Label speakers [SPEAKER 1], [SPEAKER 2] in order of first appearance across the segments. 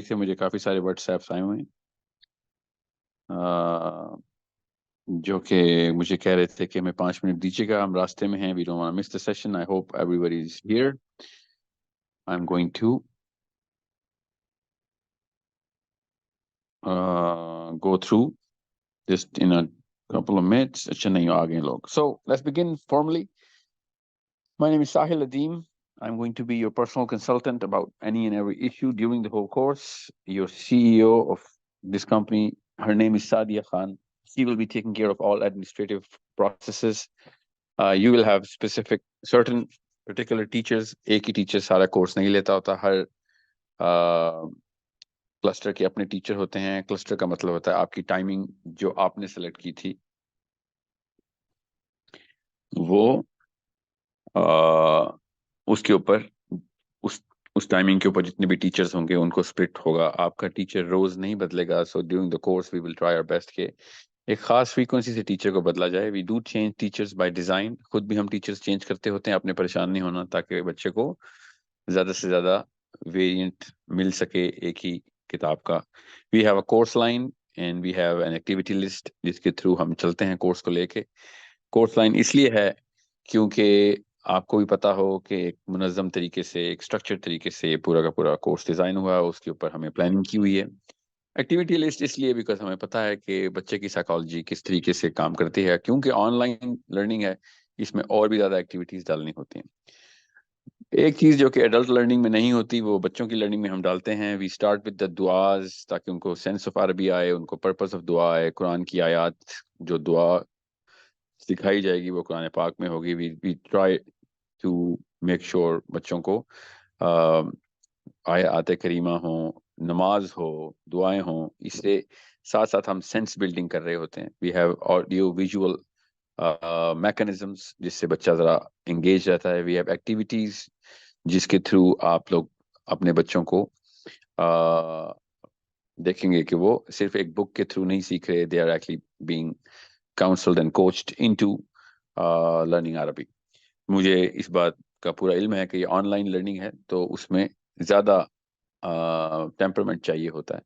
[SPEAKER 1] سے مجھے کافی سارے واٹس ایپس آئے ہوئے ہیں جو کہ مجھے کہہ رہے تھے کہ ہمیں 5 منٹ دیجیے گا، ہم راستے میں ہیں. We don't want miss the session. I hope everybody is here. I am going to go through just in a couple of minutes. اچھا نہیں آ گئے لوگ. So let's begin formally. My name is Sahil Adeem. I'm going to be your personal consultant about any and every issue during the whole course. Your CEO of this company, her name is Sadia Khan. She will be taking care of all administrative processes. You will have specific certain particular teachers. ایک ہی teacher سارا course نہیں لیتا ہوتا. ہر cluster کے اپنے teacher ہوتے ہیں. Cluster کا مطلب ہوتا ہے آپ کی ٹائمنگ جو آپ نے سلیکٹ کی تھی وہ اس کے اوپر اس ٹائمنگ کے اوپر جتنے بھی ٹیچرز ہوں گے ان کو سپلٹ ہوگا. آپ کا ٹیچر روز نہیں بدلے گا. So during the course we will try our best کہ ایک خاص فریکوینسی سے ٹیچر کو بدلا جائے. We do change teachers by design. خود بھی ہم ٹیچرز چینج کرتے ہوتے ہیں. آپ نے پریشان نہیں ہونا تاکہ بچے کو زیادہ سے زیادہ ویریئنٹ مل سکے ایک ہی کتاب کا. We have a course line and we have an activity list جس کے تھرو ہم چلتے ہیں کورس کو لے کے. کورس لائن اس لیے ہے کیونکہ آپ کو بھی پتا ہو کہ ایک منظم طریقے سے ایک اسٹرکچر طریقے سے پورا کا پورا کورس ڈیزائن ہوا ہے. اس کے اوپر ہمیں پلاننگ کی ہوئی ہے. ایکٹیویٹی لسٹ اس لیے بیکاز ہمیں پتا ہے کہ بچے کی سائیکالوجی کس طریقے سے کام کرتی ہے. کیونکہ آن لائن لرننگ ہے اس میں اور بھی زیادہ ایکٹیویٹیز ڈالنی ہوتی ہیں. ایک چیز جو کہ ایڈلٹ لرننگ میں نہیں ہوتی وہ بچوں کی لرننگ میں ہم ڈالتے ہیں. وی اسٹارٹ وتھ دا دعاز تاکہ ان کو سینس آف عربی آئے, ان کو پرپز آف دعا آئے. قرآن کی آیات جو دعا سکھائی جائے گی وہ قرآن پاک میں ہوگی. We try to make sure بچوں کو آیات کریمہ ہوں, نماز ہو, دعائیں ہوں. اس سے ساتھ ساتھ ہم سینس بلڈنگ کر رہے ہوتے ہیں. We have audio visual mechanisms جس سے بچہ ذرا انگیج رہتا ہے. وی ہیو ایکٹیویٹیز جس کے تھرو آپ لوگ اپنے بچوں کو دیکھیں گے کہ وہ صرف ایک بک کے تھرو نہیں سیکھ رہے. They are actually being counseled and coached into learning Arabic. مجھے اس بات کا پورا علم ہے کہ یہ آن لائن لرننگ ہے تو اس میں زیادہ ٹیمپرمنٹ چاہیے ہوتا ہے.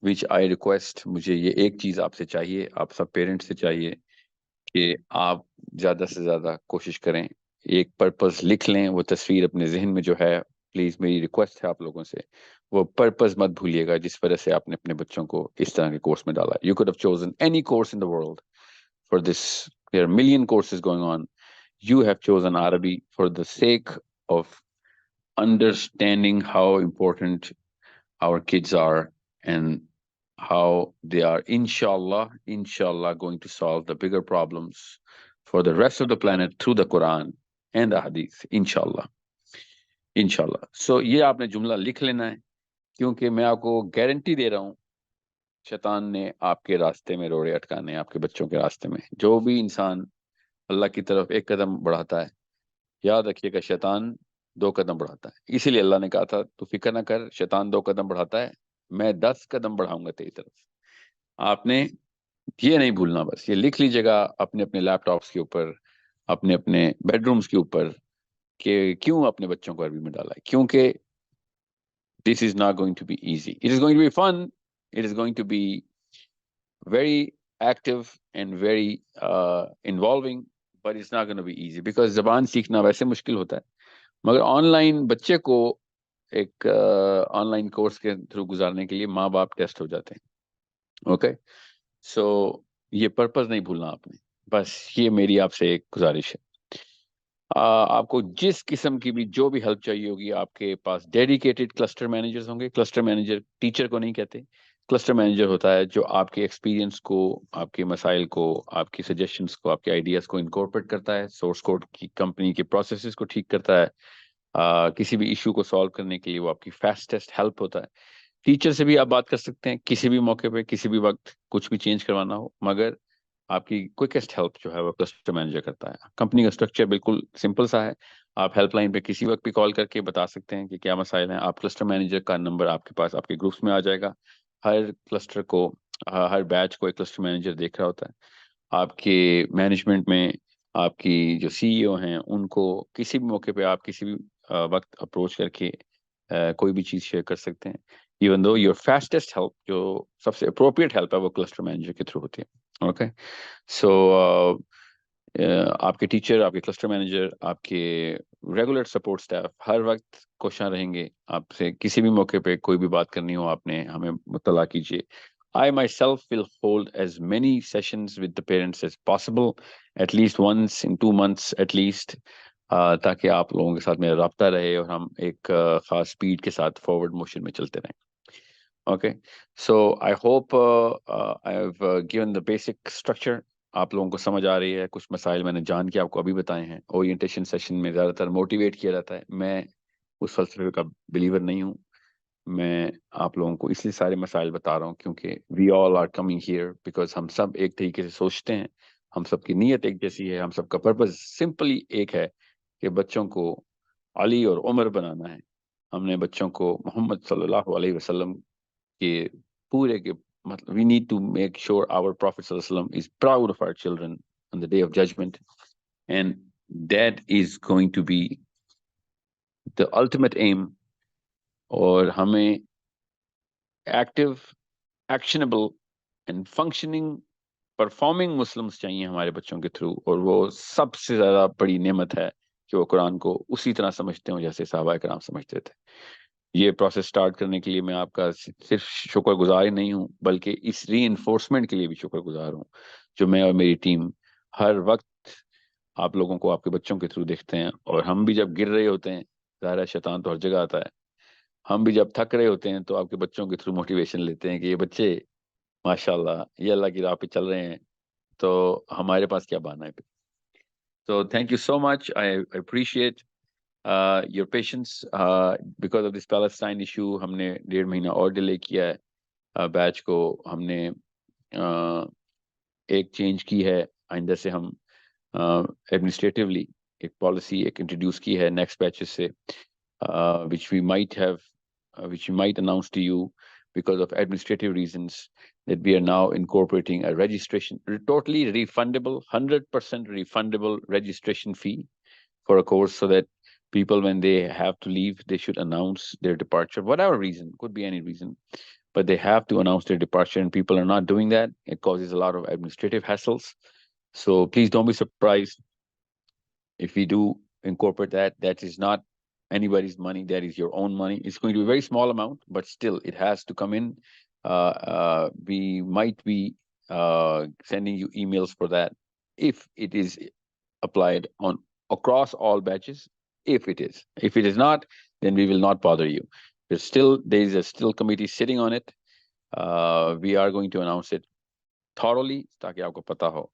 [SPEAKER 1] وچ آئی ریکویسٹ, مجھے یہ ایک چیز آپ سے چاہیے, آپ سب پیرنٹ سے چاہیے کہ آپ زیادہ سے زیادہ کوشش کریں ایک پرپز لکھ لیں. وہ تصویر اپنے ذہن میں جو ہے, پلیز میری ریکویسٹ ہے آپ لوگوں سے, وہ پرپز مت بھولیے گا جس وجہ سے آپ نے اپنے بچوں کو اس طرح کے کورس میں ڈالا. You could have chosen any course in the world for this. There are a million courses going on. You have chosen Arabic for the sake of understanding how important our kids are and how they are inshallah going to solve the bigger problems for the rest of the planet through the Quran and the Hadith, inshallah. So یہ آپ نے جملہ لکھ لینا ہے کیونکہ میں آپ کو گارنٹی دے رہا ہوں شیطان نے آپ کے راستے میں روڑے اٹکانے ہیں. آپ کے بچوں کے راستے میں جو بھی انسان اللہ کی طرف ایک قدم بڑھاتا ہے, یاد رکھیے گا شیطان 2 قدم بڑھاتا ہے. اسی لیے اللہ نے کہا تھا تو فکر نہ کر, شیطان 2 قدم بڑھاتا ہے, میں 10 قدم بڑھاؤں گا تیری طرف. آپ نے یہ نہیں بھولنا, بس یہ لکھ لیجیے گا اپنے اپنے لیپ ٹاپس کے اوپر, اپنے اپنے بیڈ رومز کے اوپر کہ کیوں اپنے بچوں کو عربی میں ڈالا ہے. کیونکہ this is not going to be easy. It is going to be fun. It is going to be very active and very involving, but it's not going to be easy because زبان سیکھنا ویسے مشکل ہوتا ہے, مگر on line بچے کو ایک آن لائن کورس کے تھرو گزارنے کے لیے ماں باپ ٹیسٹ ہو جاتے ہیں. اوکے, سو یہ پرپز نہیں بھولنا آپ نے. بس یہ میری آپ سے ایک گزارش ہے. آپ کو جس قسم کی بھی جو بھی ہیلپ چاہیے ہوگی, آپ کے پاس ڈیڈیکیٹڈ کلسٹر مینیجرز ہوں گے. کلسٹر مینیجر ٹیچر کو نہیں کہتے, کلسٹر مینیجر ہوتا ہے جو آپ کے ایکسپیرینس کو, آپ کے مسائل کو, آپ کی سجیشنز کو, آپ کے آئیڈیاز کو انکارپوریٹ کرتا ہے. سورس کوڈ کی کمپنی کے پروسیسز کو ٹھیک کرتا ہے. کسی بھی ایشو کو سالو کرنے کے لیے وہ آپ کی فاسٹسٹ ہیلپ ہوتا ہے. ٹیچر سے بھی آپ بات کر سکتے ہیں کسی بھی موقع پہ, کسی بھی وقت کچھ بھی چینج کروانا ہو, مگر آپ کی کوئکسٹ ہیلپ جو ہے وہ کلسٹر مینیجر کرتا ہے. کمپنی کا اسٹرکچر بالکل سمپل سا ہے. آپ ہیلپ لائن پہ کسی وقت بھی کال کر کے بتا سکتے ہیں کہ کیا مسائل ہیں. آپ کلسٹر مینیجر کا نمبر آپ کے پاس آپ کے گروپس میں آ جائے گا. ہر کلسٹر کو, ہر بیچ کو ایک کلسٹر مینیجر دیکھ رہا ہوتا ہے. آپ کے مینجمنٹ میں آپ کی جو سی ای او ہیں ان کو کسی بھی موقع پہ آپ کسی بھی وقت اپروچ کر کے کوئی بھی چیز شیئر کر سکتے ہیں. even though your fastest help, جو سب سے appropriate help ہے وہ cluster manager کے through ہوتی ہے. Okay, so آپ کے ٹیچر، آپ کے کلسٹر مینیجر، آپ کے ریگولر سپورٹ اسٹاف ہر وقت کوشاں رہیں گے. آپ سے کسی بھی موقع پہ کوئی بھی بات کرنی ہو آپ نے ہمیں مطلع کیجیے. I myself will hold as many sessions with the parents as possible, at least once in 2 months at least, تاکہ آپ لوگوں کے ساتھ میرا رابطہ رہے اور ہم ایک خاص سپیڈ کے ساتھ فارورڈ موشن میں چلتے رہیں. Okay, so I hope I have given the basic structure. آپ لوگوں کو سمجھ آ رہی ہے. کچھ مسائل میں نے جان کے آپ کو ابھی بتائے ہیں. اورینٹیشن سیشن میں زیادہ تر موٹیویٹ کیا جاتا ہے. میں اس فلسفے کا بلیور نہیں ہوں. میں آپ لوگوں کو اس لیے سارے مسائل بتا رہا ہوں کیونکہ وی آل آر کمنگ ہیئر بیکاز ہم سب ایک طریقے سے سوچتے ہیں. ہم سب کی نیت ایک جیسی ہے. ہم سب کا پرپز سمپلی ایک ہے کہ بچوں کو علی اور عمر بنانا ہے. ہم نے بچوں کو محمد صلی اللہ علیہ وسلم کہ پورے کے مطلب we need to make sure our Prophet صلی اللہ علیہ وسلم is proud of our children on the day of judgment, and that is going to be the ultimate aim. اور ہمیں active, actionable and functioning performing Muslims چاہیے ہمارے بچوں کے through. اور وہ سب سے زیادہ بڑی نعمت ہے کہ وہ قرآن کو اسی طرح سمجھتے ہوں جیسے صحابہ کرام سمجھتے تھے. یہ پروسیس سٹارٹ کرنے کے لیے میں آپ کا صرف شکر گزار ہی نہیں ہوں بلکہ اس ری انفورسمنٹ کے لیے بھی شکر گزار ہوں جو میں اور میری ٹیم ہر وقت آپ لوگوں کو آپ کے بچوں کے تھرو دیکھتے ہیں. اور ہم بھی جب گر رہے ہوتے ہیں، ظاہر ہے شیطان تو ہر جگہ آتا ہے، ہم بھی جب تھک رہے ہوتے ہیں تو آپ کے بچوں کے تھرو موٹیویشن لیتے ہیں کہ یہ بچے ماشاء اللہ یہ اللہ کی راہ پہ چل رہے ہیں تو ہمارے پاس کیا بہانا ہے. تو thank you so much. I appreciate your patience because of this Palestine issue. ہم نے 1.5 مہینہ اور ڈیلے کیا ہے بیچ کو. ہم نے ایک چینج کی ہے. آئندہ سے ہم ایڈمنسٹریٹولی ایک پالیسی ایک انٹروڈیوس کی ہے نیکسٹ بیچز سے which we might announce to you because of administrative reasons, that we are now incorporating a registration, totally refundable, 100% refundable registration fee for a course, so that people, when they have to leave, they should announce their departure, whatever reason, could be any reason, but they have to announce their departure, and people are not doing that. It causes a lot of administrative hassles. So please don't be surprised if we do incorporate that. That is not anybody's money, that is your own money. It's going to be a very small amount, but still it has to come in. We might be sending you emails for that if it is applied on across all batches. If it is not, then we will not bother you. There is a still committee sitting on it. We are going to announce it thoroughly تاکہ آپ کو پتا ہو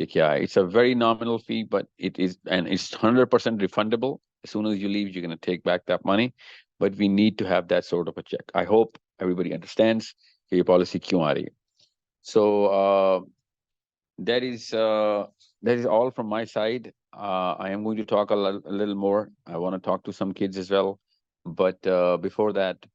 [SPEAKER 1] کہ کیا ہے. It's a very nominal fee, but it's 100% refundable. As soon as you leave, you're going to take back that money, but we need to have that sort of a check. I hope everybody understands کہ یہ policy کیوں آ رہی ہے. So that is all from my side. I am going to talk a little more. I want to talk to some kids as well, but before that,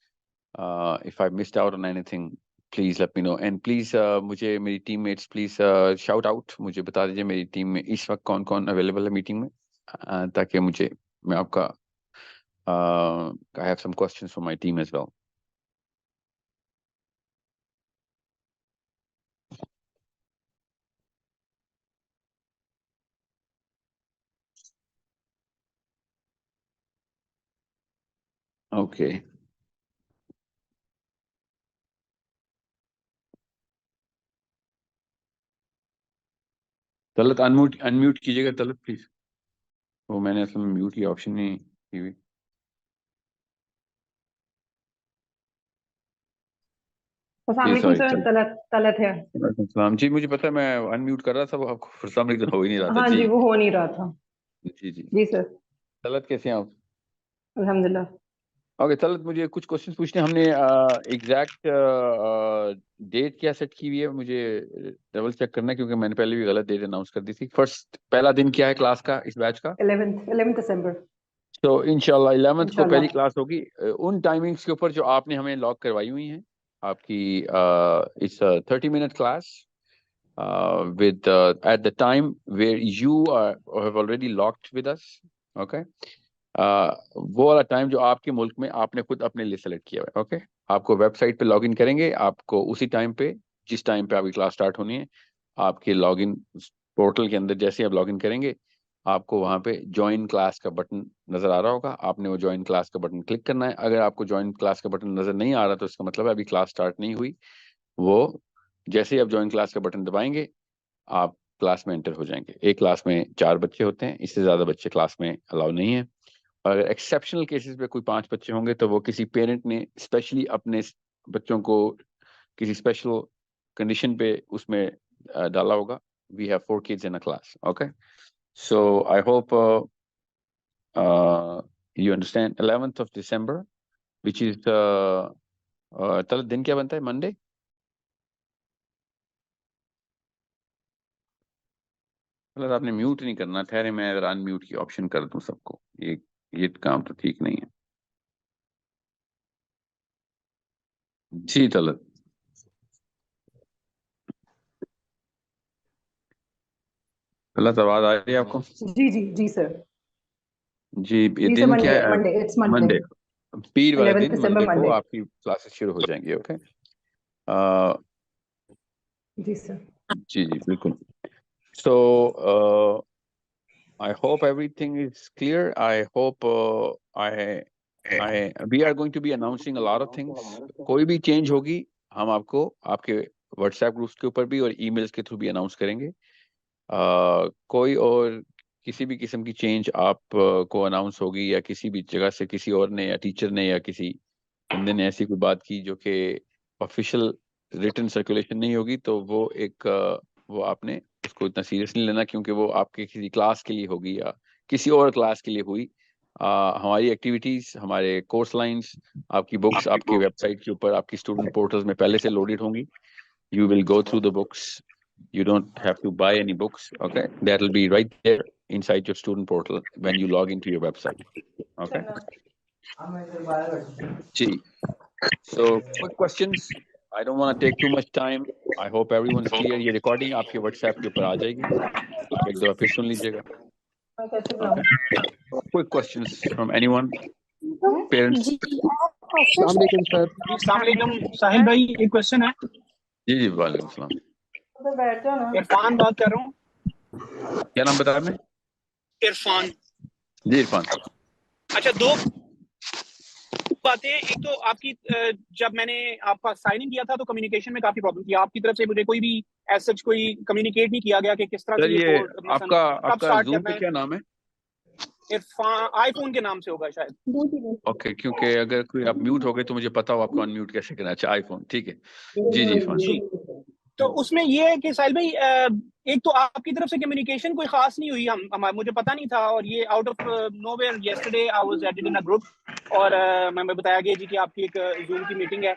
[SPEAKER 1] if I missed out on anything, please let me know. And please مجھے میری team mates please shout out, مجھے بتا دیجیے میری team میں اس وقت کون کون اویلیبل ہے میٹنگ میں، تاکہ میں آپ کا I have some questions for my team as well. Okay. Talat unmute کیجیے گا طلعت پلیز. وہ میں نے اصل میں میوٹ کی آپشن نہیں کی ہوئی.
[SPEAKER 2] السلام علیکم سر، طلعت ہے.
[SPEAKER 1] السلام. جی مجھے پتا ہے میں انمیوٹ کر رہا تھا وہ آپ کو for some reason ہو ہی نہیں رہا تھا.
[SPEAKER 2] ہاں جی وہ ہو نہیں رہا تھا.
[SPEAKER 1] جی
[SPEAKER 2] سر.
[SPEAKER 1] طلعت کیسے ہیں آپ؟
[SPEAKER 2] الحمدللہ.
[SPEAKER 1] اوکے طلعت مجھے کچھ کوشچنس پوچھنے. ہم نے ایگزیکٹ ڈیٹ کیا سیٹ کی ہوئی ہے؟ مجھے ڈبل چیک کرنا ہے کیونکہ میں نے پہلے بھی غلط ڈیٹ اناؤنس کر دی تھی. پہلا دن کیا ہے کلاس کا اس بیچ کا؟
[SPEAKER 2] 11 دسمبر.
[SPEAKER 1] تو انشاءاللہ 11 کو پہلی کلاس ہوگی. ان ٹائمنگز کے اوپر جو آپ نے ہمیں لاک کروائی ہوئی ہیں آپ کی it's 30 minute class with at the time where you have already locked with us. Okay, وہ والا ٹائم جو آپ کے ملک میں آپ نے خود اپنے لیے سلیکٹ کیا ہوا ہے. اوکے آپ کو ویب سائٹ پہ لاگ ان کریں گے, آپ کو اسی ٹائم پہ جس ٹائم پہ آپ کی کلاس اسٹارٹ ہونی ہے, آپ کے لاگ ان پورٹل کے اندر جیسے آپ لاگ ان کریں گے, آپ کو وہاں پہ جوائن کلاس کا بٹن نظر آ رہا ہوگا, آپ نے وہ جوائن کلاس کا بٹن کلک کرنا ہے. اگر آپ کو جوائن کلاس کا بٹن نظر نہیں آ رہا تو اس کا مطلب ہے ابھی کلاس اسٹارٹ نہیں ہوئی. وہ جیسے ہی آپ جوائن کلاس کا بٹن دبائیں گے آپ کلاس میں انٹر ہو جائیں گے. ایک کلاس میں 4 بچے ہوتے ہیں, اس سے زیادہ بچے کلاس میں الاؤ نہیں ہیں. اور ایکسیپشنل کیسز پہ کوئی 5 بچے ہوں گے تو وہ کسی پیرنٹ نے اسپیشلی اپنے بچوں کو کسی اسپیشل کنڈیشن پہ اس میں ڈالا ہوگا. We have 4 kids in a class. Okay, so I hope you understand. 11th of December, which is طلعت دن کیا بنتا ہے, منڈے. طلعت آپ نے میوٹ نہیں کرنا, ٹھہرے میں اگر ان میوٹ کی آپشن کر دوں سب کو, یہ کام تو ٹھیک نہیں ہے. جی طلعت, طلعت آواز آ رہی ہے آپ کو؟
[SPEAKER 2] جی جی جی سر.
[SPEAKER 1] جی یہ
[SPEAKER 2] جی سر,
[SPEAKER 1] دن کیا
[SPEAKER 2] منڈے
[SPEAKER 1] ہے؟
[SPEAKER 2] منڈے اٹس منڈے,
[SPEAKER 1] منڈے, پیر والے
[SPEAKER 2] 11th
[SPEAKER 1] دن
[SPEAKER 2] December
[SPEAKER 1] منڈے کو
[SPEAKER 2] منڈے.
[SPEAKER 1] آپ کی کلاسز شروع ہو جائیں گی. اوکے,
[SPEAKER 2] جی سر.
[SPEAKER 1] جی جی بالکل. سو I hope everything is clear. I hope we are going to be announcing a lot of things. کوئی بھی چینج ہوگی ہم آپ کو آپ کے واٹس ایپ گروپس کے اوپر بھی اور ای میلز کے تھرو بھی اناؤنس کریں گے. کوئی اور کسی بھی قسم کی چینج آپ کو اناؤنس ہوگی یا کسی بھی جگہ سے کسی اور نے یا ٹیچر نے یا کسی بندے نے ایسی کوئی بات کی جو کہ آفیشیل ریٹن سرکولیشن نہیں ہوگی تو وہ ایک وہ آپ نے اس کو اتنا سیریس نہیں لینا, کیونکہ وہ آپ کے کسی کلاس کے لیے ہوگی یا کسی اور کلاس کے لیے ہوئی. ہماری ایکٹیویٹیز, ہمارے کورس لائنس, آپ کی بکس آپ کی ویب سائٹ کے اوپر آپ کی اسٹوڈنٹ پورٹلز میں پہلے سے لوڈیڈ ہوں گی. You will go through the books. You don't have to buy any books. Okay, that will be right there inside your student portal when you log into your website. Okay. Gee. So quick questions. I don't want to take too much time. I hope everyone's clear. یہ recording آپ کے WhatsApp کے اوپر آ جائے گی, ایک دفعہ پھر سن لیجیے گا. Okay. Quick questions from anyone? Parents.
[SPEAKER 3] السلام علیکم سر.
[SPEAKER 4] السلام علیکم ساحل بھائی, ایک کوشچن ہے.
[SPEAKER 1] جی جی وعلیکم السلام.
[SPEAKER 4] عرفان بات کر رہا ہوں.
[SPEAKER 1] کیا نام بتایا آپ نے؟
[SPEAKER 4] عرفان.
[SPEAKER 1] جی عرفان.
[SPEAKER 4] اچھا, 2 باتیں. ایک تو آپ کی جب میں نے آپ کا سائن ان کیا تھا تو کمیونیکیشن میں کافی پرابلم تھی آپ کی طرف سے, مجھے کوئی بھی ایز سچ کوئی کمیونیکیٹ نہیں کیا گیا کہ کس طرح
[SPEAKER 1] سر
[SPEAKER 4] سے یہ
[SPEAKER 1] یہ
[SPEAKER 4] کورس
[SPEAKER 1] آپ کا زوم پہ کیا نام ہے؟
[SPEAKER 4] عرفان آئی فون کے نام سے ہوگا شاید.
[SPEAKER 1] اوکے, کیونکہ اگر کوئی آپ میوٹ ہو گئے تو مجھے پتا ہو آپ کو ان میوٹ کیسے کرنا ہے. اچھا آئی فون, ٹھیک ہے. جی جی عرفان.
[SPEAKER 4] جی, تو اس میں یہ ہے کہ ساحل بھائی ایک تو آپ کی طرف سے کمیونیکیشن کوئی خاص نہیں ہوئی, مجھے پتا نہیں تھا, اور یہ out of nowhere yesterday I was added in a group اور میں بتایا گیا جی کہ آپ کی ایک زوم کی میٹنگ ہے.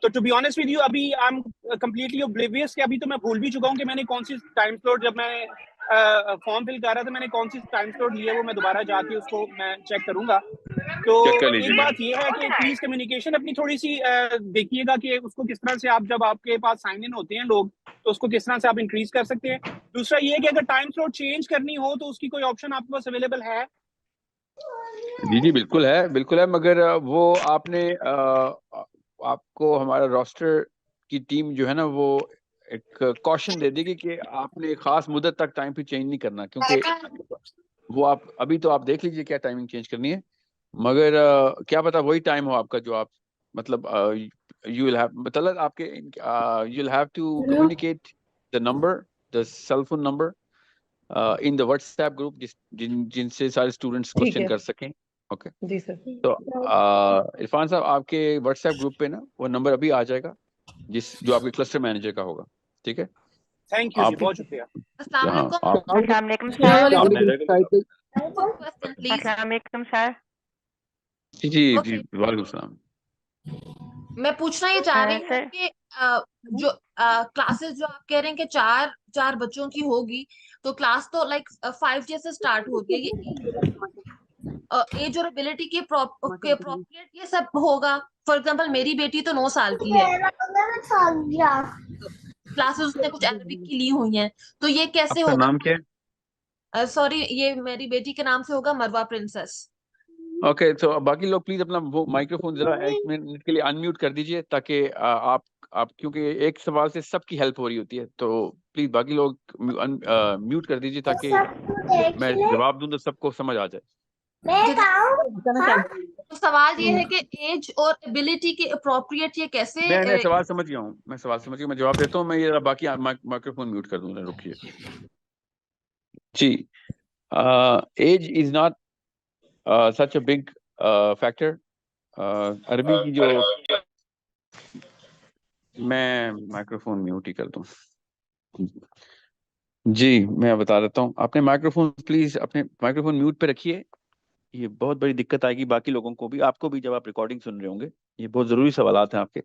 [SPEAKER 4] تو to be honest with you ابھی آئی ایم کمپلیٹلی اوبلیویس کہ ابھی تو میں بھول بھی چکا ہوں کہ میں نے کون سی ٹائم سلوٹ, جب میں فارم فل کر رہا تھا میں نے کون سی ٹائم سلوٹ لی ہے, وہ میں دوبارہ جا کے اس کو میں چیک کروں گا. تو
[SPEAKER 1] چیک کر لیجیے
[SPEAKER 4] ایک
[SPEAKER 1] گا.
[SPEAKER 4] بات یہ ہے کہ پلیز کمیونیکیشن اپنی تھوڑی سی دیکھیے گا کہ اس کو کس طرح سے آپ, جب آپ کے پاس سائن ان ہوتے ہیں لوگ, تو اس کو کس طرح سے آپ انکریز کر سکتے ہیں. دوسرا یہ ہے کہ اگر ٹائم سلوٹ چینج کرنی ہو تو اس کی کوئی آپشن آپ کے پاس اویلیبل ہے؟
[SPEAKER 1] جی جی بالکل ہے, بالکل ہے, مگر وہ آپ نے آپ کو ہمارا روسٹر کی ٹیم جو ہے نا وہ ایک کوشن دے دے گی کہ آپ نے خاص مدت تک ٹائم پہ چینج نہیں کرنا, کیونکہ وہ آپ ابھی تو آپ دیکھ لیجیے کیا ٹائمنگ چینج کرنی ہے, مگر کیا پتا وہی ٹائم ہو آپ کا جو آپ مطلب یو ول ہیو مطلب آپ کے you will have to communicate the number, the cell phone number in the WhatsApp گروپ جن سے سارے اسٹوڈنٹس
[SPEAKER 2] ٹھیک
[SPEAKER 1] کوشچن
[SPEAKER 2] ہے
[SPEAKER 1] کر سکیں. اوکے
[SPEAKER 2] جی سر.
[SPEAKER 1] تو عرفان صاحب آپ کے واٹس ایپ گروپ پہ نا وہ نمبر ابھی آ جائے گا جو آپ کے کلسٹر مینیجر کا ہوگا. ٹھیک ہے,
[SPEAKER 4] تھینک یو جی, بہت شکریہ.
[SPEAKER 5] السلام علیکم.
[SPEAKER 3] السلام علیکم السلام علیکم سر.
[SPEAKER 1] جی جی جی وعلیکم السلام.
[SPEAKER 5] میں پوچھنا یہ چاہ رہی ہوں کہ جو کلاسز جو آپ کہہ رہے ہیں کہ 4 بچوں کی ہوگی, تو کلاس تو لائک 5 سے اسٹارٹ ہوتی ہے, یہ ایج اور ابیلٹی کے اپروپریٹ یہ سب ہوگا. فار ایگزامپل میری بیٹی تو 9 سال کی ہے, کلاسز اس نے کچھ عربک کی لی ہوئی ہیں, تو یہ کیسے
[SPEAKER 1] آپ کا
[SPEAKER 5] ہوگا؟
[SPEAKER 1] نام کیا ہے؟
[SPEAKER 5] سوری, یہ میری بیٹی کے نام سے ہوگا, مروہ پرنسس.
[SPEAKER 1] اوکے تو باقی لوگ پلیز اپنا وہ مائکرو فون ذرا 1 منٹ کے لیے انمیوٹ کر دیجئے تاکہ آپ کیونکہ ایک سوال سے سب کی ہیلپ ہو رہی ہوتی ہے، تو پلیز باقی لوگ میوٹ کر دیجئے تاکہ میں جواب دوں تو سب کو سمجھ آ جائے.
[SPEAKER 5] تو سوال یہ ہے کہ ایج اور ایبلٹی کے اپروپریٹ یہ کیسے
[SPEAKER 1] میں سوال سمجھ گیا ہوں، میں جواب دیتا ہوں. میں یہ باقی مائکرو فون میوٹ کر دوں گا، رکیے. جی، age is not such a big factor. عربی کی جو میں مائکرو فون میوٹ ہی کر دوں. جی میں بتا دیتا ہوں، اپنے مائکرو فون پلیز اپنے مائکرو فون میوٹ پہ رکھیے. یہ بہت بڑی دقت آئے گی باقی لوگوں کو بھی، آپ کو بھی، جب آپ ریکارڈنگ سن رہے ہوں گے. یہ بہت ضروری سوالات ہیں آپ کے.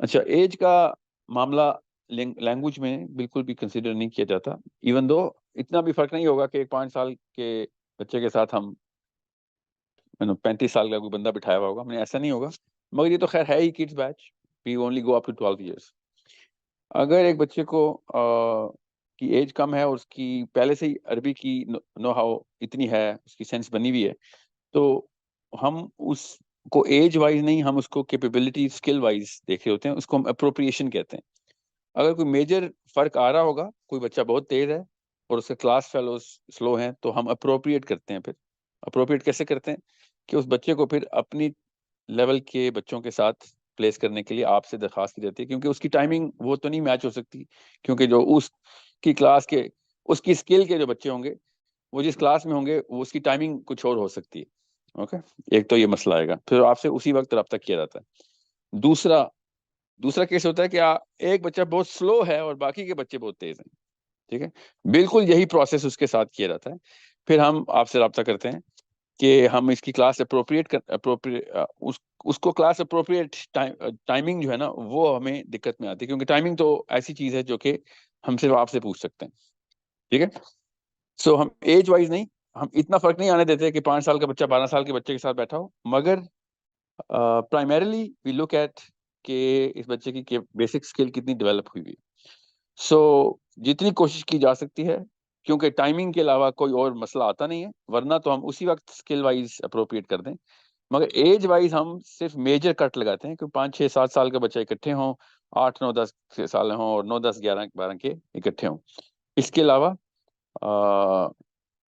[SPEAKER 1] اچھا، ایج کا معاملہ لینگویج میں بالکل بھی کنسیڈر نہیں کیا جاتا، ایون دو اتنا بھی فرق نہیں ہوگا کہ ایک 5 سال کے بچے کے ساتھ ہم 35 سال کا کوئی بندہ بٹھایا ہوا ہوگا، ہم نے ایسا نہیں ہوگا. مگر یہ تو خیر ہے ہی kids batch, we only go up to 12 years. اگر ایک بچے کو کی ایج کم ہے اور اس کی پہلے سے ہی عربی کی نو ہاؤ اتنی ہے، اس کی سینس بنی ہوئی ہے، تو ہم اس کو ایج وائز نہیں، ہم اس کو کیپیبلٹی اسکل وائز دیکھ رہے ہوتے ہیں. اس کو ہم اپروپریشن کہتے ہیں. اگر کوئی میجر فرق آ رہا ہوگا، کوئی بچہ بہت تیز ہے اور اس کے کلاس فیلوز سلو ہیں، تو ہم اپروپریٹ کرتے ہیں. پھر اپروپریٹ کیسے کرتے ہیں کہ اس بچے کو پھر اپنی لیول کے بچوں کے ساتھ پلیس کرنے کے لیے آپ سے درخواست کی جاتی ہے، کیونکہ اس کی ٹائمنگ وہ تو نہیں میچ ہو سکتی، کیونکہ جو اس کی کلاس کے اس کی اسکل کے جو بچے ہوں گے وہ جس کلاس میں ہوں گے وہ اس کی ٹائمنگ کچھ اور ہو سکتی ہے. اوکے، ایک تو یہ مسئلہ آئے گا، پھر آپ سے اسی وقت رابطہ کیا جاتا ہے. دوسرا کیس ہوتا ہے کہ ایک بچہ بہت سلو ہے اور باقی کے بچے بہت تیز ہیں. ٹھیک ہے، بالکل یہی پروسیس اس کے ساتھ کیا جاتا ہے. پھر ہم آپ سے رابطہ کرتے ہیں کہ ہم اس کی کلاس اس کو کلاس اپروپریٹ ٹائمنگ جو ہے نا وہ ہمیں دقت میں آتی ہے، کیونکہ ٹائمنگ تو ایسی چیز ہے جو کہ ہم صرف آپ سے پوچھ سکتے ہیں. ٹھیک ہے، سو ہم ایج وائز نہیں، ہم اتنا فرق نہیں آنے دیتے کہ 5 سال کا بچہ 12 سال کے بچے کے ساتھ بیٹھا ہو، مگر پرائمریلی وی لک ایٹ کہ اس بچے کی بیسک اسکل کتنی ڈیولپ ہوئی ہوئی. سو جتنی کوشش کی جا سکتی ہے، کیونکہ ٹائمنگ کے علاوہ کوئی اور مسئلہ آتا نہیں ہے، ورنہ تو ہم اسی وقت اسکل وائز اپروپریٹ کر دیں. مگر ایج وائز ہم صرف میجر کٹ لگاتے ہیں کہ 5 6 7 سال کے بچے اکٹھے ہوں، 8 9 10 سال ہوں، اور 9 10 11 12 کے اکٹھے ہوں. اس کے علاوہ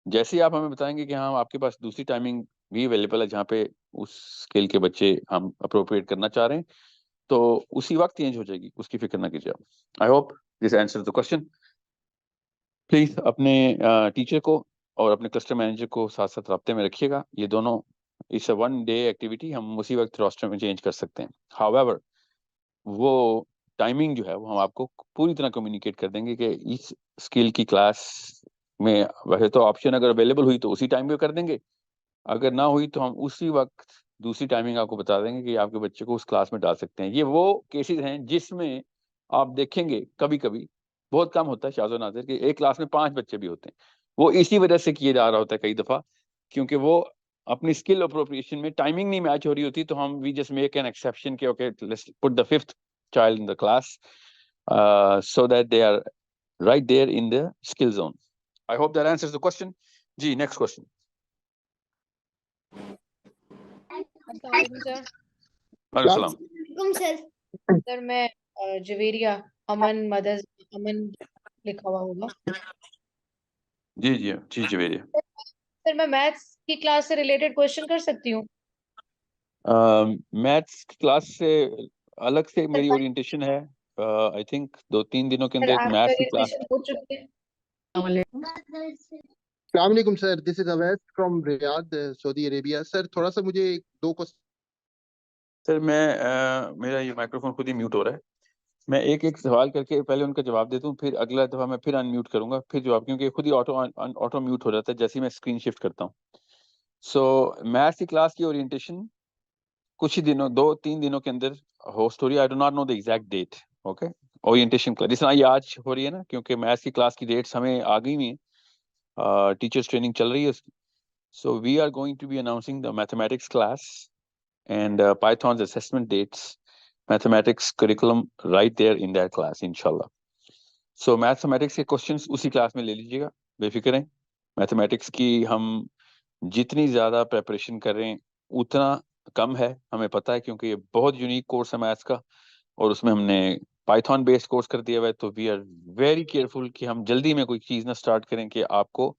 [SPEAKER 1] جیسے ہی آپ ہمیں بتائیں گے کہ ہاں آپ کے پاس دوسری ٹائمنگ بھی اویلیبل ہے جہاں پہ اس اسکل کے بچے ہم اپروپریٹ کرنا چاہ رہے ہیں، تو اسی وقت چینج ہو جائے گی، اس کی فکر نہ کیجیے آپ. I hope this answer the question. Please اپنے ٹیچر کو اور اپنے کلسٹر مینیجر کو ساتھ ساتھ رابطے میں رکھیے گا. یہ دونوں اس 1 day ایکٹیویٹی ہم اسی وقت روسٹر میں چینج کر سکتے ہیں. ہاؤیور وہ ٹائمنگ جو ہے وہ ہم آپ کو پوری طرح کمیونیکیٹ کر دیں گے کہ اس اسکل کی کلاس میں ویسے تو آپشن اگر اویلیبل ہوئی تو اسی ٹائم پہ کر دیں گے، اگر نہ ہوئی تو ہم اسی وقت دوسری ٹائمنگ آپ کو بتا دیں گے کہ آپ کے بچے کو اس کلاس میں ڈال سکتے ہیں. یہ وہ کیسز ہیں جس میں آپ دیکھیں گے کبھی کبھی، بہت کم ہوتا ہے شاذ و نادر، کہ ایک کلاس میں 5 بچے بھی ہوتے ہیں. وہ اسی وجہ سے کیے جا رہا ہوتا ہے کئی دفعہ، کیونکہ وہ اپنی اسکل اپروپریشن میں ٹائمنگ نہیں میچ ہو رہی ہوتی، تو ہم we just make an exception کہ okay let's put the 5th child in the class so that they are right there in the skill zone. I hope that answers the question. جی next question.
[SPEAKER 6] السلام علیکم سر.
[SPEAKER 1] وعلیکم السلام.
[SPEAKER 6] سر میں جویریہ امن مدرس امن لکھا ہوا ہوگا.
[SPEAKER 1] جی جویریہ.
[SPEAKER 6] سر میں میتھس کی کلاس سے ریلیٹڈ کوشچن کر سکتی ہوں؟
[SPEAKER 1] میتھس کلاس سے الگ سے میری اورینٹیشن ہے، آئی تھنک 2-3 دنوں کے اندر ایک میتھس کی کلاس.
[SPEAKER 6] ہو چکی ہے.
[SPEAKER 7] السلام علیکم سر، دس از اویس فرام ریاض سعودی عربیہ. سر تھوڑا سا مجھے 2
[SPEAKER 1] سر میرا یہ مائکرو فون خود ہی میوٹ ہو رہا ہے. میں ایک سوال کر کے پہلے ان کا جواب دیتا ہوں، پھر اگلا دفعہ میں پھر ان میوٹ کروں گا پھر جواب، کیونکہ خود ہی آٹو میوٹ ہو جاتا ہے جیسے ہی میں اسکرین شفٹ کرتا ہوں. سو میتھس کی کلاس کی اورینٹیشن کچھ ہی دنوں 2-3 دنوں کے اندر ہوسٹ ہو رہی ہے. I do not know the exact date. Okay, orientation class جس طرح یہ آج ہو رہی ہے نا، کیونکہ میتھس کی کلاس کی ڈیٹس ہمیں آ گئی ہوئی ہیں، ٹیچرس ٹریننگ چل رہی ہے اس کی. So we are going to be announcing the mathematics class and Python's assessment dates, mathematics curriculum right there in that class, inshallah. So mathematics کے questions اسی کلاس میں لے لیجیے گا، بے فکر ہیں. میتھمیٹکس کی ہم جتنی زیادہ پریپریشن کریں اتنا کم ہے، ہمیں پتہ ہے، کیونکہ یہ بہت یونیک کورس ہے میتھس کا، اور اس میں ہم نے پائتھون بیسڈ کورس کر دیا ہوا ہے. تو وی آر ویری کیئرفل کہ ہم جلدی میں کوئی چیز نہ اسٹارٹ کریں کہ آپ کو،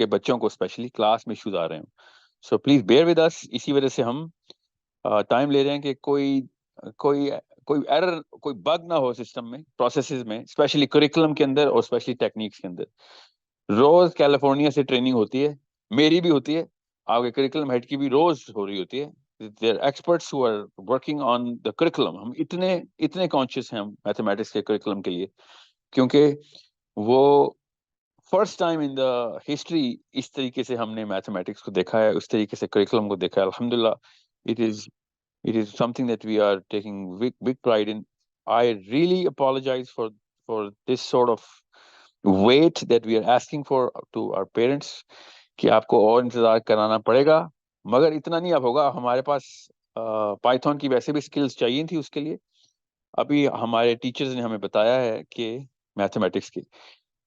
[SPEAKER 1] کہ بچوں کو اسپیشلی کلاس میں ایشوز آ رہے ہوں. So please bear with us. اسی وجہ سے ہم ٹائم لے رہے ہیں کہ کوئی ایرر، کوئی بگ نہ ہو سسٹم میں، پروسیسز میں، اسپیشلی کریکولم کے اندر اور اسپیشلی ٹیکنیکس کے اندر. روز کیلیفورنیا سے ٹریننگ ہوتی ہے، میری بھی ہوتی ہے، آپ کے کریکولم ہیڈ کی بھی روز ہو رہی ہوتی ہے. There are experts who are working on the curriculum. ہم اتنے کانشیس ہیں ہم میتھمیٹکس کے کریکولم کے لیے، کیونکہ وہ first time in the history اس طریقے سے ہم نے میتھمیٹکس کو دیکھا ہے، اس طریقے سے کریکولم کو دیکھا ہے. الحمدللہ it is something that we are taking big pride in. I really apologize for this sort of wait that we are asking for to our parents, کہ آپ کو اور انتظار کرانا پڑے گا، مگر اتنا نہیں اب ہوگا. ہمارے پاس پائتھون کی ویسے بھی سکلز چاہیے تھی اس کے لیے. ابھی ہمارے ٹیچرز نے ہمیں بتایا ہے کہ میتھمیٹکس کی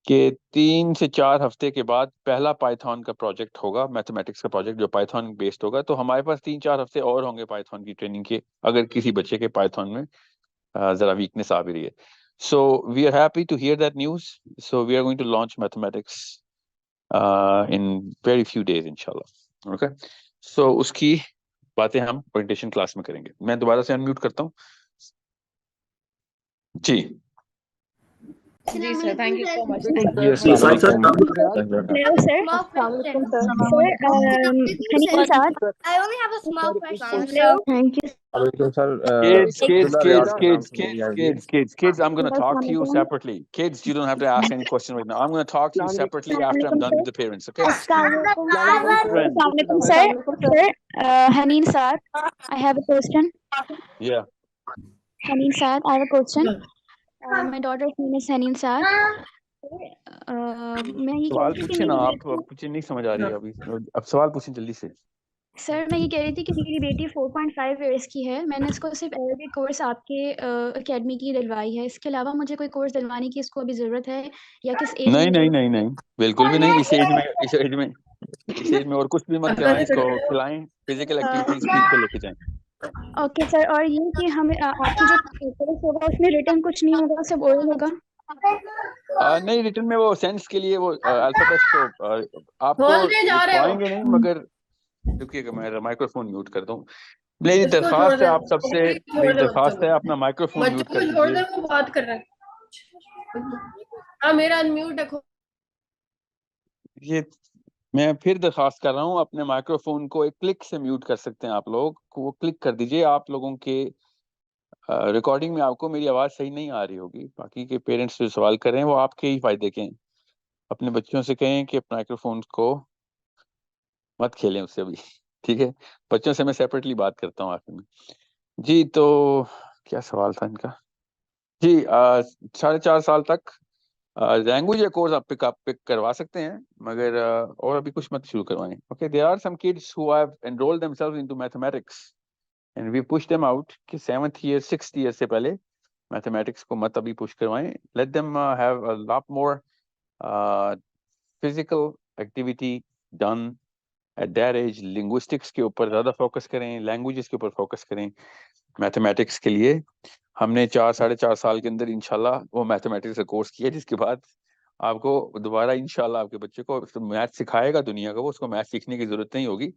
[SPEAKER 1] کہ 3 سے 4 ہفتے کے بعد پہلا پائتھون کا پروجیکٹ ہوگا، میتھمیٹکس کا پروجیکٹ جو پائتھون بیسڈ ہوگا. تو ہمارے پاس 3-4 ہفتے اور ہوں گے پائتھون کی ٹریننگ کے، اگر کسی بچے کے پائتھون میں ذرا ویکنیس آ بھی رہی ہے. So we are happy to hear that news. So we are going to launch mathematics in very few days inshallah. Okay, so اس کی باتیں ہم اورینٹیشن کلاس میں کریں گے. میں دوبارہ سے انمیوٹ کرتا ہوں. جی
[SPEAKER 6] جی سر، تھینک یو سو مچ.
[SPEAKER 1] جی السلام علیکم.
[SPEAKER 2] Hello, sir. Assalamualaikum, sir. Haneem Saad. I only have a small question. Hello. Thank you.
[SPEAKER 8] Alaikum sir.
[SPEAKER 1] Kids, I'm going to talk to you separately. Kids, you don't have to ask any question right now. I'm going to talk to you separately after I'm done with the parents, okay?
[SPEAKER 2] Assalamualaikum, sir. Sir, Haneem Saad. I have a question.
[SPEAKER 1] Yeah.
[SPEAKER 2] Haneem Saad, I have a question. My daughter's name is Haneem Saad. میں یہ
[SPEAKER 1] سوال پوچھیں نا آپ، مجھے نہیں سمجھ آ رہی ہے ابھی. اب سوال پوچھیں جلدی سے.
[SPEAKER 2] سر میں یہ کہہ رہی تھی کہ میری بیٹی 4.5 ایئرس کی ہے. میں نے اس کو صرف عربک کورس آپ کے اکیڈمی کی دلوائی ہے. اس کے علاوہ مجھے کوئی کورس دلوانے کی اس کو ابھی ضرورت ہے یا کس ایج میں؟
[SPEAKER 1] نہیں بالکل بھی نہیں. اس ایج میں اور کچھ بھی مت کروائیں. اس کو کھلائیں، فزیکل ایکٹیویٹیز ٹھیک پہ لے کے جائیں.
[SPEAKER 2] Okay sir. اور یہ کہ ہمیں آپ کی جو کورس ہوگا اس میں ریٹن کچھ نہیں ہوگا، سب اورل ہوگا؟
[SPEAKER 1] نہیں، ریٹن میں وہ سینس کے لیے وہ الفابیٹس تو آپ کو لکھوائیں گے نہیں، مگر رکیے گا میں مائکرو فون میوٹ کر دوں. میری درخواست ہے آپ سب سے، میری درخواست ہے اپنا مائکرو فون میوٹ کر دیجیے.
[SPEAKER 9] بات کر رہا ہے. ہاں میرا انمیوٹ ہے.
[SPEAKER 1] یہ میں پھر درخواست کر رہا ہوں، اپنے مائکرو فون کو ایک کلک سے میوٹ کر سکتے ہیں آپ لوگ، وہ کلک کر دیجئے. آپ لوگوں کے ریکارڈنگ میں آپ کو میری آواز صحیح نہیں آ رہی ہوگی. باقی کے پیرنٹس جو سوال کر رہے ہیں وہ آپ کے ہی فائدے کے ہیں. اپنے بچوں سے کہیں کہ مائکرو فون کو مت کھیلیں اس سے ابھی، ٹھیک ہے؟ بچوں سے میں سیپریٹلی بات کرتا ہوں آخر میں. جی تو کیا سوال تھا ان کا؟ جی 4.5 سال تک لینگویج یا کورس آپ پک کروا سکتے ہیں، مگر اور ابھی کچھ مت شروع کروائیں. Okay, there are some kids who have enrolled themselves into mathematics and we push them out کہ 7th year 6th year سے پہلے میتھمیٹکس کو مت ابھی پش کروائیں. let them have a lot more physical activity done at that age. linguistics کے اوپر زیادہ فوکس کریں، لینگویجز کے اوپر فوکس کریں. میتھمیٹکس کے لیے ہم نے 4-4.5 سال کے اندر انشاءاللہ وہ میتھمیٹکس کا کورس کیا، جس کے بعد آپ کو دوبارہ انشاءاللہ آپ کے بچے کو میتھ سکھائے گا دنیا کا، وہ اس کو میتھ سیکھنے کی ضرورت نہیں ہوگی.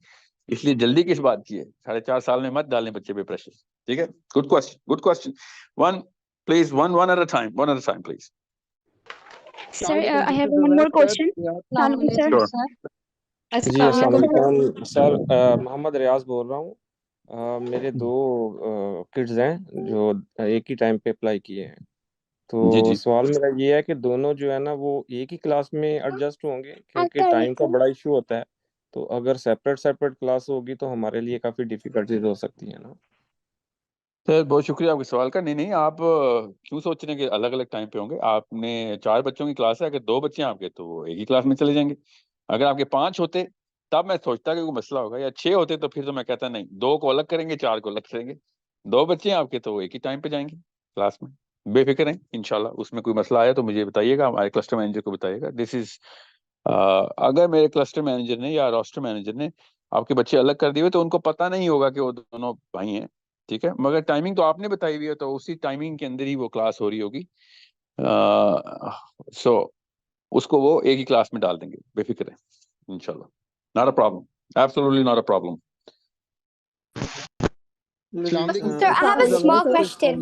[SPEAKER 1] اس لیے جلدی کس بات کی ہے؟ 4.5 سال میں مت ڈالیں بچے پہ پریشر. ٹھیک ہے، good question. One please, one at a time please.
[SPEAKER 2] Sir, I have one more question. Sir.
[SPEAKER 8] جی السلام علیکم سر. محمد ریاض بول رہا ہوں. میرے 2 کڈز ہیں جو ایک ہی ٹائم پہ اپلائی کیے ہیں. تو سوال میرا یہ ہے کہ دونوں جو ہے نا وہ ایک ہی کلاس میں ایڈجسٹ ہوں گے، کیونکہ ٹائم کا بڑا ایشو ہوتا ہے. تو اگر سیپریٹ کلاس ہوگی تو ہمارے لیے کافی ڈیفیکلٹیز ہو سکتی ہیں نا.
[SPEAKER 1] سر بہت شکریہ آپ کے سوال کا. نہیں آپ کیوں سوچ رہے ہیں کہ الگ الگ ٹائم پہ ہوں گے؟ آپ نے 4 بچوں کی کلاس ہے، اگر 2 بچے ہیں آپ کے تو وہ ایک ہی کلاس میں چلے جائیں گے. اگر آپ کے 5 ہوتے تب میں سوچتا کہ کوئی مسئلہ ہوگا، یا 6 ہوتے تو پھر تو میں کہتا نہیں 2 کو الگ کریں گے، 4 کو الگ کریں گے. 2 بچے ہیں آپ کے تو وہ ایک ہی ٹائم پہ جائیں گے کلاس میں. بے فکر ہیں انشاءاللہ. اس میں کوئی مسئلہ آیا تو مجھے بتائیے گا، ہمارے کلسٹر مینیجر کو بتائیے گا. دس از اگر میرے کلسٹر مینیجر نے یا روسٹر مینیجر نے آپ کے بچے الگ کر دیے ہوئے تو ان کو پتہ نہیں ہوگا کہ وہ دونوں بھائی ہیں، ٹھیک ہے، مگر ٹائمنگ تو آپ نے بتائی ہوئی ہے تو اسی ٹائمنگ کے اندر ہی وہ کلاس ہو رہی ہوگی. سو اس کو وہ ایک ہی کلاس میں ڈال دیں گے، بے فکر ہے انشاءاللہ. Not a problem, absolutely not a problem.
[SPEAKER 7] Assalamualaikum,
[SPEAKER 10] Sir, I have a
[SPEAKER 7] this is
[SPEAKER 10] small
[SPEAKER 7] Awais
[SPEAKER 10] question.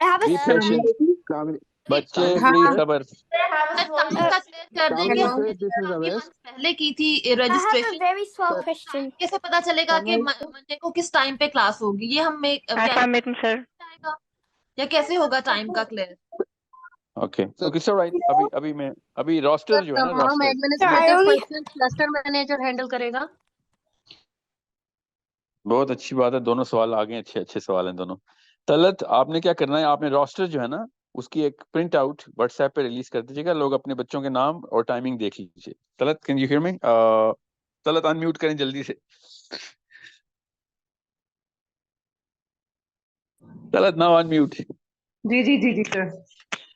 [SPEAKER 10] I have a
[SPEAKER 1] Be patient. بچے پلیز صبر.
[SPEAKER 5] ٹائم کا کلیئر کر دیں گے.
[SPEAKER 7] Assalamualaikum sir, this is
[SPEAKER 5] آپ نے
[SPEAKER 7] Awais.
[SPEAKER 5] منتھ پہلے کی تھی
[SPEAKER 10] I have a
[SPEAKER 5] registration,
[SPEAKER 10] very small
[SPEAKER 7] Sir,
[SPEAKER 10] question.
[SPEAKER 5] کیسے پتا چلے گا کہ منڈے کو کس ٹائم پہ کلاس ہوگی؟ یہ ہمیں
[SPEAKER 3] السلام علیکم سر.
[SPEAKER 5] آئے گا یا کیسے ہوگا ٹائم کا clear?
[SPEAKER 1] Okay.
[SPEAKER 7] sir,
[SPEAKER 1] Okay, sir, right. ابھی میں ابھی روسٹر جو ہے نا
[SPEAKER 6] تمام
[SPEAKER 1] roster.
[SPEAKER 10] Sir, I
[SPEAKER 6] administrative
[SPEAKER 10] only
[SPEAKER 6] question cluster manager handle کرے گا.
[SPEAKER 1] بہت اچھی بات ہے، دونوں سوال آگے اچھے اچھے سوال ہیں دونوں. طلعت آپ نے کیا کرنا ہے، آپ نے روسٹر جو ہے نا اس کی ایک پرنٹ آؤٹ واٹس ایپ پہ ریلیز کر دیجیے گا، لوگ اپنے بچوں کے نام اور ٹائمنگ دیکھ لیجیے. Talat can you hear me? Talat unmute کریں جلدی سے. Talat now unmute.
[SPEAKER 11] جی سر،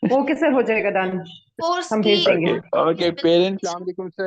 [SPEAKER 11] وہ کیسے ہو جائے گا ڈن؟
[SPEAKER 5] کورس
[SPEAKER 11] ہم
[SPEAKER 5] کی
[SPEAKER 11] بھیج دیں گے.
[SPEAKER 1] Okay parents
[SPEAKER 7] Assalamualaikum sir.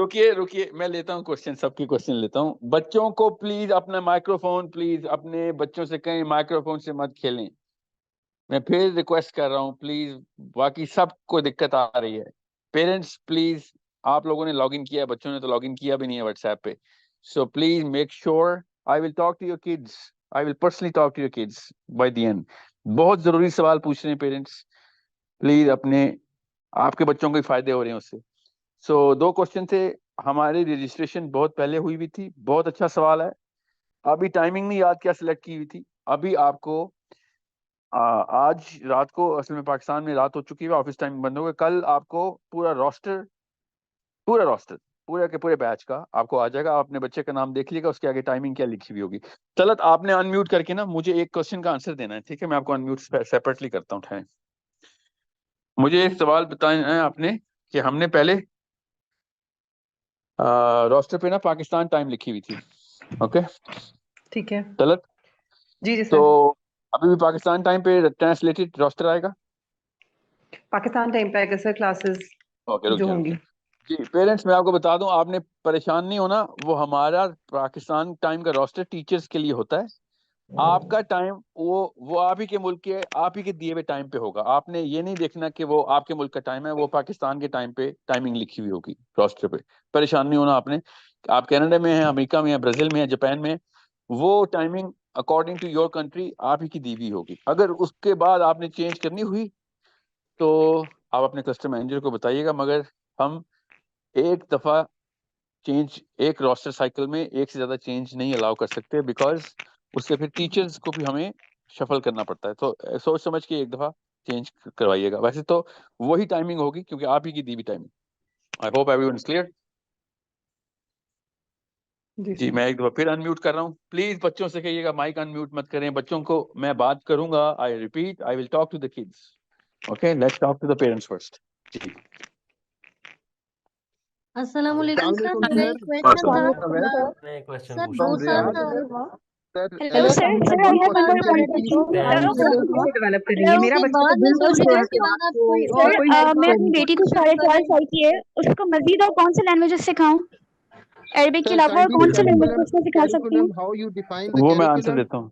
[SPEAKER 1] رکیے
[SPEAKER 7] curriculum
[SPEAKER 1] رکیے میں لیتا ہوں کوشچن، سب کی کوشچن لیتا ہوں. بچوں کو پلیز اپنا مائکرو فون، پلیز اپنے بچوں سے کہیں مائکرو فون سے مت کھیلیں. میں پھر ریکویسٹ کر رہا ہوں پلیز، باقی سب کو دقت آ رہی ہے. پیرنٹس پلیز، آپ لوگوں نے لاگ ان کیا ہے، بچوں نے تو لاگ ان کیا بھی نہیں ہے واٹس ایپ پہ. So please make sure I will talk to your kids, I will personally talk to your kids by the end. بہت ضروری سوال پوچھ رہے ہیں پیرنٹس، پلیز اپنے آپ کے بچوں کو فائدے ہو رہے ہیں اس سے. سو 2 کوشچن تھے. ہماری رجسٹریشن بہت پہلے ہوئی ہوئی تھی. بہت اچھا سوال ہے. ابھی ٹائمنگ نہیں یاد کیا سلیکٹ کی ہوئی تھی. ابھی آپ کو آج رات کو، اصل میں پاکستان میں رات ہو چکی ہے، آفس ٹائم بند ہوگا. کل آپ کو پورا روسٹر پورے کے پورے بیچ کا آپ کو آ جائے گا. آپ اپنے بچے کا نام دیکھ لیے گا، اس کے آگے ٹائمنگ کیا لکھی ہوئی ہوگی. طلعت آپ نے ان میوٹ کر کے نا مجھے ایک کوشچن کا آنسر دینا ہے، ٹھیک ہے؟ میں آپ کو ان میوٹ سیپریٹلی کرتا ہوں. اٹھائیں مجھے ایک سوال بتائیں آپ نے کہ ہم نے پہلے روسٹر پہ نا پاکستان ٹائم لکھی ہوئی تھی. اوکے
[SPEAKER 11] ٹھیک ہے
[SPEAKER 1] طلعت،
[SPEAKER 11] جی
[SPEAKER 1] تو
[SPEAKER 11] سر.
[SPEAKER 1] ابھی بھی پاکستان ٹائم پہ ٹرانسلیٹڈ روسٹر آئے گا؟
[SPEAKER 11] پاکستان ٹائم پہ آئے گا سر، کلاسز
[SPEAKER 1] اوکے رک
[SPEAKER 11] جو
[SPEAKER 1] جائیں
[SPEAKER 11] ہوں
[SPEAKER 1] رک
[SPEAKER 11] گی.
[SPEAKER 1] جائیں. جی پیرنٹس میں آپ کو بتا دوں، آپ نے پریشان نہیں ہونا. وہ ہمارا پاکستان ٹائم کا روسٹر ٹیچرز کے لیے ہوتا ہے. آپ کا ٹائم وہ آپ ہی کے ملک کے، آپ ہی کے دیے ہوئے ٹائم پہ ہوگا. آپ نے یہ نہیں دیکھنا کہ وہ آپ کے ملک کا ٹائم ہے، وہ پاکستان کے ٹائم پہ ٹائمنگ لکھی ہوئی ہوگی روسٹر پہ. پریشان نہیں ہونا آپ نے. آپ کینیڈا میں ہیں، امریکہ میں ہیں، برازیل میں ہیں، جاپان میں ہیں، وہ timing according to your country آپ ہی کی دی ہوئی ہوگی. اگر اس کے بعد آپ نے چینج کرنی ہوئی تو آپ اپنے کسٹمر مینیجر کو بتائیے گا. مگر ہم ایک دفعہ چینج، ایک روسٹر سائیکل میں ایک سے زیادہ چینج نہیں الاؤ کر سکتے، بیکاز اس سے پھر ٹیچرز کو بھی ہمیں شفل کرنا پڑتا ہے. تو سوچ سمجھ کے ایک دفعہ چینج کروائیے گا. ویسے تو وہی ٹائمنگ ہوگی کیونکہ آپ ہی کی دی ہوئی timing. I hope everyone is clear. جی میں ایک دفعہ پھر ان میوٹ کر رہا ہوں. پلیز بچوں سے کہیے گا مائک ان میوٹ مت کریں. بچوں کو میں بات کروں گا، I repeat, I will talk to the kids. Okay let's talk to the parents first. جی
[SPEAKER 6] السلام علیکم سر،
[SPEAKER 7] Assalamualaikum
[SPEAKER 6] میرا
[SPEAKER 7] sir.
[SPEAKER 6] ایک کویشچن
[SPEAKER 7] This
[SPEAKER 6] تھا
[SPEAKER 7] is Awais
[SPEAKER 6] سر. 2
[SPEAKER 7] from
[SPEAKER 6] سال
[SPEAKER 7] Riyadh. Sir,
[SPEAKER 2] Hello, sir.
[SPEAKER 7] we
[SPEAKER 2] Sir,
[SPEAKER 7] have
[SPEAKER 2] I
[SPEAKER 7] one
[SPEAKER 2] have one
[SPEAKER 7] question.
[SPEAKER 2] more
[SPEAKER 7] Can you
[SPEAKER 2] question.
[SPEAKER 7] please
[SPEAKER 2] Hello.
[SPEAKER 11] Develop کریں گے. میرا
[SPEAKER 6] اس کے
[SPEAKER 11] بچہ تو
[SPEAKER 6] بعد میں
[SPEAKER 11] بالکل
[SPEAKER 6] سوچ رہی
[SPEAKER 11] جو ہے
[SPEAKER 6] ہوں
[SPEAKER 11] کہ
[SPEAKER 6] اس کے بعد
[SPEAKER 11] آپ
[SPEAKER 6] آپ
[SPEAKER 11] کو
[SPEAKER 6] کوئی
[SPEAKER 11] اور
[SPEAKER 2] سر
[SPEAKER 6] اور
[SPEAKER 11] کوئی
[SPEAKER 2] میں
[SPEAKER 6] اور
[SPEAKER 2] اپنی بیٹی کو
[SPEAKER 6] کوئی
[SPEAKER 2] 4.5 سال کی ہے، اس کو مزید اور کون سے لینگویجز سکھاؤں؟ عربک کے
[SPEAKER 7] sir,
[SPEAKER 2] علاوہ اور
[SPEAKER 7] kindly
[SPEAKER 2] کون سے
[SPEAKER 1] بالکل
[SPEAKER 2] لینگویج اس میں سکھا سکتی ہوں؟
[SPEAKER 7] how you define the
[SPEAKER 1] وہ میں آنسر
[SPEAKER 7] curriculum
[SPEAKER 1] دیتا ہوں.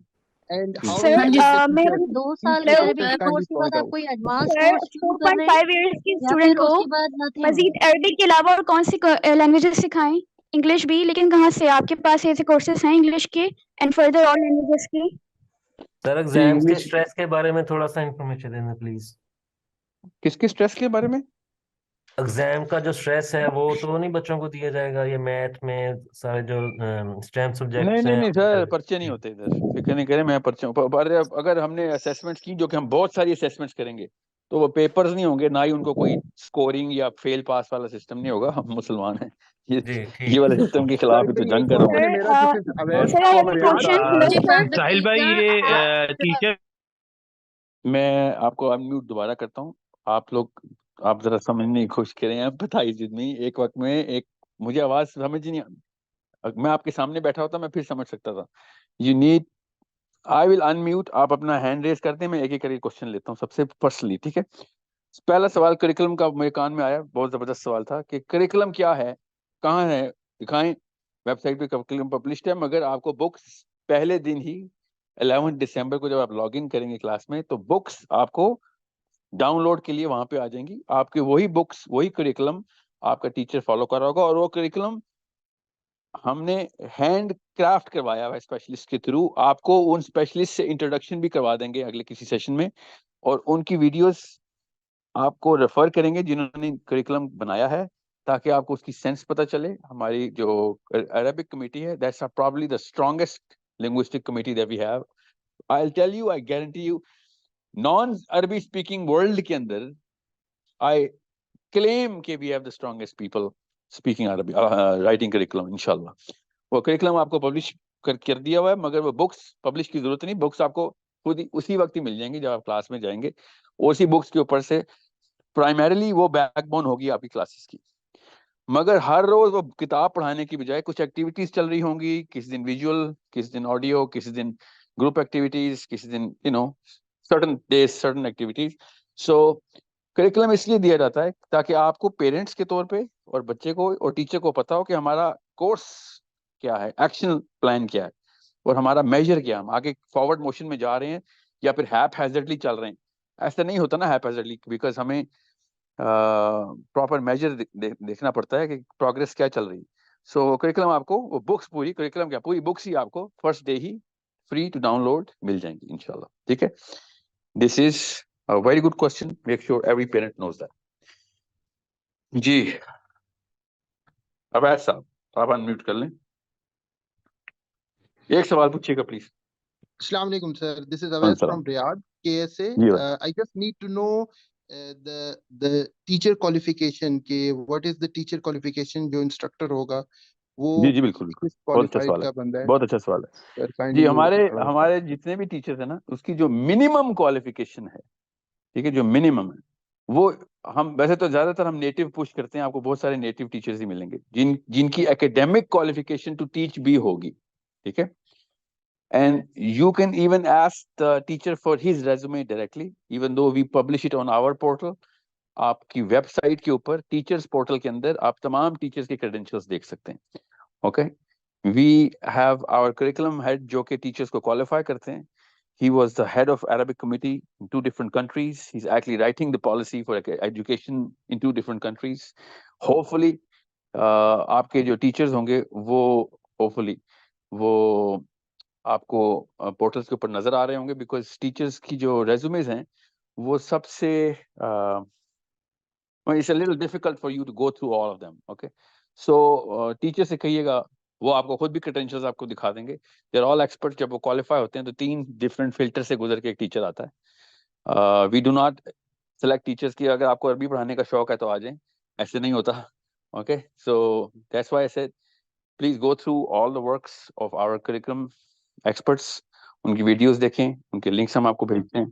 [SPEAKER 7] and
[SPEAKER 1] G
[SPEAKER 7] how
[SPEAKER 2] sir
[SPEAKER 7] you
[SPEAKER 6] ہاں جی.
[SPEAKER 7] select the
[SPEAKER 2] میں
[SPEAKER 7] teachers.
[SPEAKER 6] 2
[SPEAKER 7] These
[SPEAKER 6] سال
[SPEAKER 7] 2
[SPEAKER 6] کے
[SPEAKER 2] hello
[SPEAKER 6] Arabic
[SPEAKER 7] questions kindly
[SPEAKER 6] course کے بعد
[SPEAKER 7] point
[SPEAKER 6] آپ
[SPEAKER 7] out.
[SPEAKER 6] کوئی ایڈوانس
[SPEAKER 2] سر
[SPEAKER 6] کورس شروع کر رہے
[SPEAKER 2] 4.5
[SPEAKER 6] ہیں
[SPEAKER 2] ایئرس کی
[SPEAKER 6] یا
[SPEAKER 2] اسٹوڈنٹ
[SPEAKER 6] پھر
[SPEAKER 2] کو
[SPEAKER 6] اس کے بعد نتھنگ؟
[SPEAKER 2] مزید عربک کے علاوہ اور کون سی لینگویجز سکھائیں؟ انگلش بھی، لیکن کہاں سے آپ کے پاس ایسے کورسز ہیں انگلش کے اینڈ فردر اور لینگویجز کے؟
[SPEAKER 12] سر
[SPEAKER 1] جی
[SPEAKER 12] ایگزامس کے
[SPEAKER 1] انگلش
[SPEAKER 12] اسٹریس کے بارے میں تھوڑا سا انفارمیشن دینا پلیز.
[SPEAKER 1] کس کے اسٹریس کے بارے میں؟
[SPEAKER 12] ایگزام کا جو اسٹریس ہے وہ تو نہیں بچوں کو دیا جائے گا؟ یہ میتھ میں سارے جو اسٹیم سبجیکٹس ہیں.
[SPEAKER 1] نہیں سر، پرچے نہیں ہوتے ادھر، فکر نہیں کریں. میں پرچے اگر ہم نے اسیسمنٹس کی، جو کہ ہم بہت ساری اسیسمنٹس کریں گے، تو وہ پیپرز نہیں ہوں گے، نہ ہی ان کو کوئی سکورنگ یا فیل پاس والا سسٹم نہیں ہوگا. ہم مسلمان ہیں،
[SPEAKER 12] جی
[SPEAKER 1] یہ
[SPEAKER 12] ٹھیک.
[SPEAKER 1] والے سسٹم کے
[SPEAKER 7] Sir,
[SPEAKER 1] خلاف ہی تو
[SPEAKER 7] ایک
[SPEAKER 1] جنگ کر رہا ہوں
[SPEAKER 7] question
[SPEAKER 1] میں.
[SPEAKER 7] ہے میرا. This is Awais
[SPEAKER 2] sir I have
[SPEAKER 7] from
[SPEAKER 2] a
[SPEAKER 7] Riyadh.
[SPEAKER 2] Question. Hello
[SPEAKER 6] مجھے
[SPEAKER 2] سر.
[SPEAKER 6] ساحل بھائی یہ
[SPEAKER 4] ٹیچر
[SPEAKER 1] میں آپ کو ان میوٹ دوبارہ کرتا ہوں. آپ ذرا سمجھنے کی کوشش کریں. آپ بتائیے جتنی ایک وقت میں ایک مجھے آواز سمجھ نہیں، میں آپ کے سامنے بیٹھا ہوتا میں پھر سمجھ سکتا تھا. You need I will unmute. آپ اپنا ہینڈ ریز کرتے ہیں, میں ایک ایک کر کے کوشچن لیتا ہوں سب سے پرسنلی, ٹھیک ہے. پہلا سوال کریکولم کا میرے کان میں آیا, بہت زبردست سوال تھا کہ کریکولم کیا ہے, کہاں ہے, دکھائیں. ویب سائٹ پہ کریکولم پبلشڈ ہے, مگر آپ کو بکس پہلے دن ہی 11 دسمبر کو جب آپ لاگ ان کریں گے کلاس میں, تو بکس آپ کو ڈاؤن لوڈ کے لیے وہاں پہ آ جائیں گی. آپ کے وہی بکس, وہی کریکولم آپ کا ٹیچر فالو کر رہا ہوگا, اور وہ کریکولم ہم نے ہینڈ کرافٹ کروایا ہوا ہے اسپیشلسٹ کے تھرو. آپ کو ان اسپیشلسٹ سے انٹروڈکشن بھی کروا دیں گے اگلے کسی سیشن میں, اور ان کی ویڈیوز آپ کو ریفر کریں گے جنہوں نے کریکولم بنایا ہے, تاکہ آپ کو اس کی سینس پتہ چلے. ہماری جو عربک کمیٹی ہے, that's probably the strongest linguistic committee that we have. I will tell you, I guarantee you, non عربی اسپیکنگ ورلڈ کے اندر آئی کلیم کہ we have the strongest people speaking عربی رائٹنگ کریکولم. انشاءاللہ وہ curriculum آپ کو پبلش کر دیا ہوا ہے, مگر وہ بکس پبلش کی ضرورت نہیں. بکس آپ کو خود ہی اسی وقت ہی مل جائیں گی جب آپ کلاس میں جائیں گے. اسی بکس کے اوپر سے پرائمریلی وہ بیک بون ہوگی آپ کی کلاسز کی. مگر ہر روز وہ کتاب پڑھانے کی بجائے کچھ ایکٹیویٹیز چل رہی ہوں گی, کسی دن ویژول, کسی دن آڈیو, کسی دن گروپ ایکٹیویٹیز, کسی دن certain days certain activities. So curriculum اس لیے دیا جاتا ہے تاکہ آپ کو پیرنٹس کے طور پہ اور بچے کو اور ٹیچر کو پتا ہو کہ ہمارا کورس کیا ہے, ایکشن پلان کیا ہے, اور ہمارا میجر کیا ہے. ہم آگے فارورڈ موشن میں جا رہے ہیں یا پھر ہیپ ہیزرڈلی چل رہے ہیں. ایسا نہیں ہوتا نا ہیپ ہیزرڈلی, بیکاز ہمیں پراپر میجر دیکھنا پڑتا ہے کہ پروگرس کیا چل رہی ہے. سو کریکولم آپ کو وہ بکس, پوری کریکولم کیا, پوری بکس ہی آپ کو فرسٹ ڈے ہی فری ٹو ڈاؤن لوڈ مل جائیں گی انشاءاللہ, ٹھیک ہے. دس از a very good question. Make sure every parent knows that. جی عبید صاحب, آپ انمیوٹ کر لیں, ایک سوال پوچھیے گا پلیز.
[SPEAKER 7] السلام علیکم sir, this is Awais from Riyadh, KSA. I just need to know the teacher qualification کہ what is the teacher qualification جو instructor ہوگا وہ
[SPEAKER 1] جی بالکل,
[SPEAKER 7] کس
[SPEAKER 1] بہت اچھا
[SPEAKER 7] qualified
[SPEAKER 1] سوال
[SPEAKER 7] کا
[SPEAKER 1] ہے,
[SPEAKER 7] بندہ ہے.
[SPEAKER 1] بہت اچھا سوال ہے جی. ہمارے جتنے بھی ٹیچرز ہیں نا, اس کی جو منیمم کوالیفیکیشن ہے, ٹھیک ہے, جو منیمم ہے وہ, ہم ویسے تو زیادہ تر ہم نیٹو پوش کرتے ہیں, آپ کو بہت سارے نیٹو ٹیچرز ہی ملیں گے جن کی اکیڈیمک کوالیفیکیشن ٹو ٹیچ بھی ہوگی, ٹھیک ہے. And you can even ask the teacher for his resume directly, even though we publish it on our portal. آپ کی ویب سائٹ کے اوپر ٹیچرز پورٹل کے اندر آپ تمام ٹیچرز کے کریڈینشیلز دیکھ سکتے ہیں. Okay, we have our curriculum head جو کہ ٹیچرز کو کوالیفائی کرتے ہیں. He was the head of Arabic committee in 2 different countries. He's actually writing the policy for education in 2 different countries. Hopefully, آپ کے جو ٹیچرز ہوں گے وہ hopefully وہ آپ کو پورٹلز کے اوپر نظر آ رہے ہوں گے, بیکاز ٹیچرز کی جو ریزومز ہیں وہ سب سے it's a little difficult for you to go through all of them. Okay, so teacher سے کہیے گا, وہ آپ کو خود بھی credentials آپ کو دکھا دیں گے. They're all experts. جب وہ qualify ہوتے ہیں تو 3 different filters سے گزر کے ایک ٹیچر آتا ہے. We do not select teachers کی اگر آپ کو عربی پڑھانے کا شوق ہے تو آ جائیں, ایسے نہیں ہوتا. Okay, so that's why I said please go through all the works of our curriculum experts. ان کی ویڈیوز دیکھیں, ان کے لنکس ہم آپ کو بھیجتے ہیں.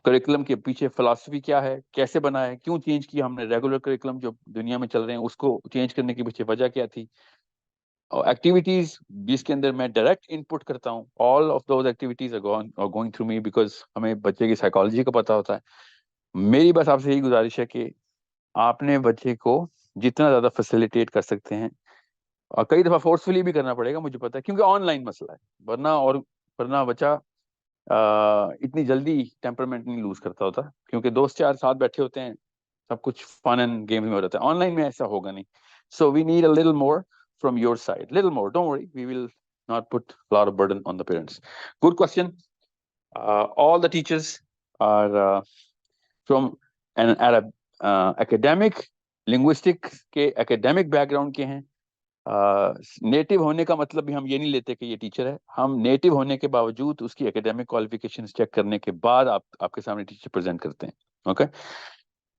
[SPEAKER 1] کریکولم کے پیچھے فلسفی کیا ہے, کیسے بنا ہے, کیوں چینج کیا ہم نے, ریگولر کریکولم جو دنیا میں چل رہے ہیں اس کو چینج کرنے کے پیچھے وجہ کیا تھی, اور ایکٹیویٹیز جس کے اندر میں ڈائریکٹ ان پٹ کرتا ہوں, all of those activities are going through me, because ہمیں بچے کی سائیکالوجی کا پتہ ہوتا ہے. میری بس آپ سے یہی گزارش ہے کہ آپ نے بچے کو جتنا زیادہ فیسیلیٹیٹ کر سکتے ہیں, اور کئی دفعہ فورسفلی بھی کرنا پڑے گا, مجھے پتا ہے, کیونکہ آن لائن مسئلہ ہے, ورنہ بچہ اتنی جلدی ٹیمپرمنٹ نہیں لوز کرتا ہوتا, کیونکہ دوست 4 ساتھ بیٹھے ہوتے ہیں, سب کچھ فن اینڈ گیم میں ہو رہتا ہے. آن لائن میں ایسا ہوگا نہیں. So we need a little more from your side, little more, don't worry, we will not put a lot of burden on the parents. Good question. All the teachers are from an Arab academic linguistic کے academic background کے ہیں. NATO ہونے کا مطلب بھی ہم یہ نہیں لیتے کہ یہ ٹیچر ہے. ہم نیٹو ہونے کے باوجود اس کی اکیڈیمک کوالیفیکیشن چیک کرنے کے بعد آپ کے سامنے ٹیچر پریزنٹ کرتے ہیں. اوکے,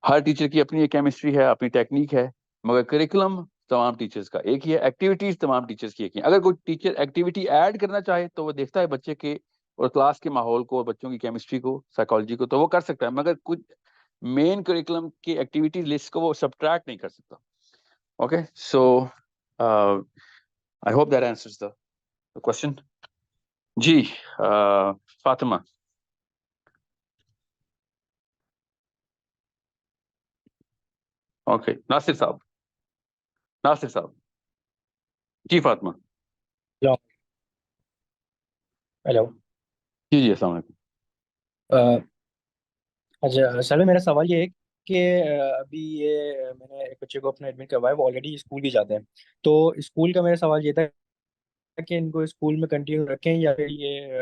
[SPEAKER 1] ہر ٹیچر کی اپنی ایک کیمسٹری ہے, اپنی ٹیکنیک ہے, مگر کریکولم تمام ٹیچرز کا ایک ہی ہے, ایکٹیویٹیز تمام ٹیچرز کی ایک ہی. اگر کوئی ٹیچر ایکٹیویٹی ایڈ کرنا چاہے تو وہ دیکھتا ہے بچے کے اور کلاس کے ماحول کو, اور بچوں کی کیمسٹری کو, سائیکالوجی کو, تو وہ کر سکتا ہے, مگر کچھ مین کریکولم کی ایکٹیویٹیز لسٹ کو وہ سبٹریکٹ نہیں کر سکتا. Okay, so I hope that answers the question. جی فاطمہ. اوکے ناصر صاحب جی فاطمہ.
[SPEAKER 10] ہیلو.
[SPEAKER 1] جی السلام علیکم.
[SPEAKER 10] اچھا سر میرا سوال یہ ہے کہ ابھی یہ میں نے ایک بچے کو اپنا ایڈمٹ کروایا، وہ آلریڈی اسکول بھی جاتے ہیں، تو اسکول کا میرا سوال یہ تھا کہ ان کو اسکول میں کنٹینیو رکھیں یا پھر یہ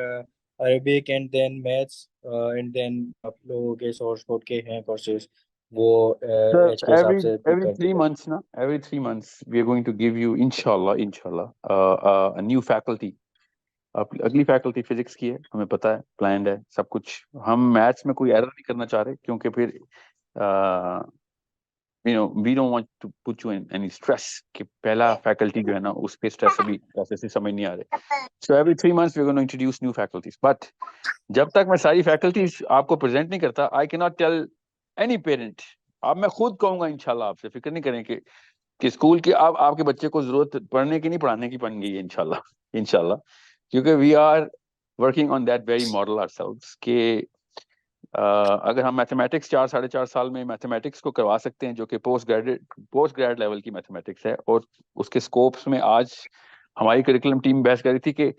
[SPEAKER 10] Arabic and then maths and then آپ لوگوں کے سورس کوڈ کے ہیں کورسز وہ ایج کے حساب سے
[SPEAKER 1] Every
[SPEAKER 10] کر
[SPEAKER 1] 3
[SPEAKER 10] دیں.
[SPEAKER 1] months na, every 3 months we are going to give you inshallah a new faculty. اگلی فیکلٹی فزکس کی ہے، ہمیں پتہ ہے، پلانڈ ہے سب کچھ. ہم میتھس میں کوئی ایرر نہیں کرنا چاہ رہے کیونکہ پھر we don't want to put you in any stress کہ پہلا فیکلٹی جو ہے نا اس پہ اسٹریس ابھی ایسے سے سمجھ نہیں آ رہے. So every 3 months we are going to introduce new faculties. But جب تک میں ساری فیکلٹیز آپ کو پریزنٹ نہیں کرتا I cannot tell any parent. اب میں خود کہوں گا انشاءاللہ، آپ سے فکر نہیں کریں کہ اسکول کی اب آپ کے بچے کو ضرورت پڑھنے کی نہیں پڑھانے کی بن گئی ہے انشاءاللہ کیونکہ we are working on that very model ourselves کہ اگر ہم میتھمیٹکس 4-4.5 سال میں میتھمیٹکس کو کروا سکتے ہیں جو کہ پوسٹ گریڈ لیول کی میتھمیٹکس ہے، اور اس کے اسکوپس میں آج ہماری کریکولم ٹیم بحث کر رہی تھی کہ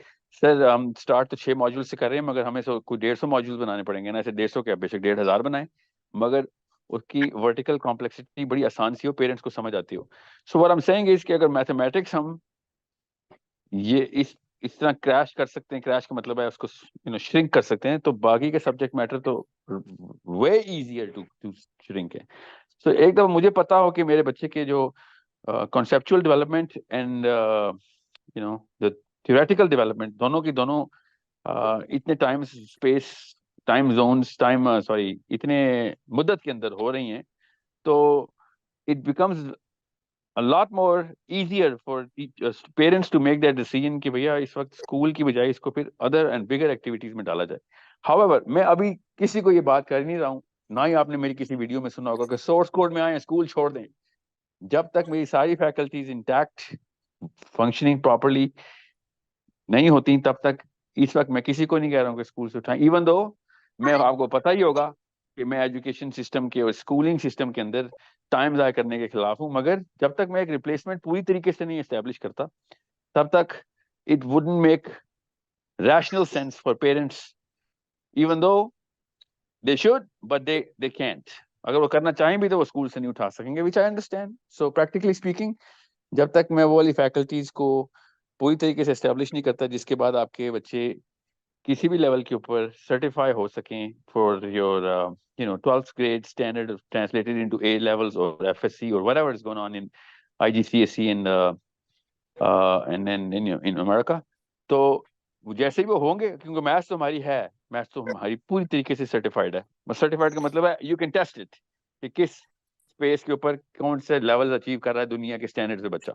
[SPEAKER 1] سر ہم اسٹارٹ تو 6 ماڈیول سے کر رہے ہیں مگر ہمیں کوئی 150 ماڈیول بنانے پڑیں گے نا. ایسے 150 کے بے شک 1,500 بنائیں مگر اس کی ورٹیکل کمپلیکسٹی بڑی آسان سی ہو، پیرنٹس کو سمجھ آتی ہو. سو what I'm saying is کہ اگر میتھمیٹکس ہم یہ اس طرح کریش کر سکتے ہیں، کریش کا مطلب ہے اس کو شرنک کر سکتے ہیں، تو باقی کے سبجیکٹ میٹر تو وے ایزیئر ٹو شرنک ہے. سو ایک دفعہ مجھے پتا ہو کہ میرے بچے کے جو conceptual development and the theoretical development دونوں کی دونوں اتنے ٹائم زونز اتنے مدت کے اندر ہو رہی ہیں، تو it becomes a lot more easier for parents to make that decision کہ بھیا اس وقت اسکول کی بجائے اس کو پھر other and bigger activities میں ڈالا جائے. However میں ابھی کسی کو یہ بات کر نہیں رہا ہوں، نہ ہی آپ نے میری کسی ویڈیو میں سنا ہوگا کہ سورس کوڈ میں آئیں اسکول چھوڑ دیں. جب تک میری ساری فیکلٹیز انٹیکٹ فنکشننگ پراپرلی نہیں ہوتی تب تک اس وقت میں کسی کو نہیں کہہ رہا ہوں کہ اسکول سے اٹھائیں. ایون دو میں آپ کو پتہ ہی ہوگا کہ میں ایجوکیشن سسٹم کے اور اسکولنگ سسٹم کے اندر ٹائم ضائع کرنے کے خلاف ہوں، مگر جب تک میں ایک ریپلیسمنٹ پوری طریقے سے نہیں اسٹیبلش کرتا تب تک it wouldn't make rational sense for parents even though they should but they can't. اگر وہ کرنا چاہیں بھی تو وہ اسکول سے نہیں اٹھا سکیں گے، which I understand. So practically speaking جب تک میں وہ والی فیکلٹیز کو پوری طریقے سے اسٹیبلش نہیں کرتا جس کے بعد آپ کے بچے کسی بھی لیول کے اوپر سرٹیفائی ہو سکیں for your 12th grade standard translated into A levels or FSC or whatever is going on in IGCSE and then in America. تو جیسے بھی وہ ہوں گے کیونکہ میتھس تو ہماری ہے، میتھس تو ہماری پوری طریقے سے سرٹیفائڈ ہے. سرٹیفائڈ کا مطلب ہے یو کین ٹیسٹ اٹ کہ کس اسپیس کے اوپر کون سے لیول اچیو کر رہا ہے دنیا کے اسٹینڈرڈ سے بچہ.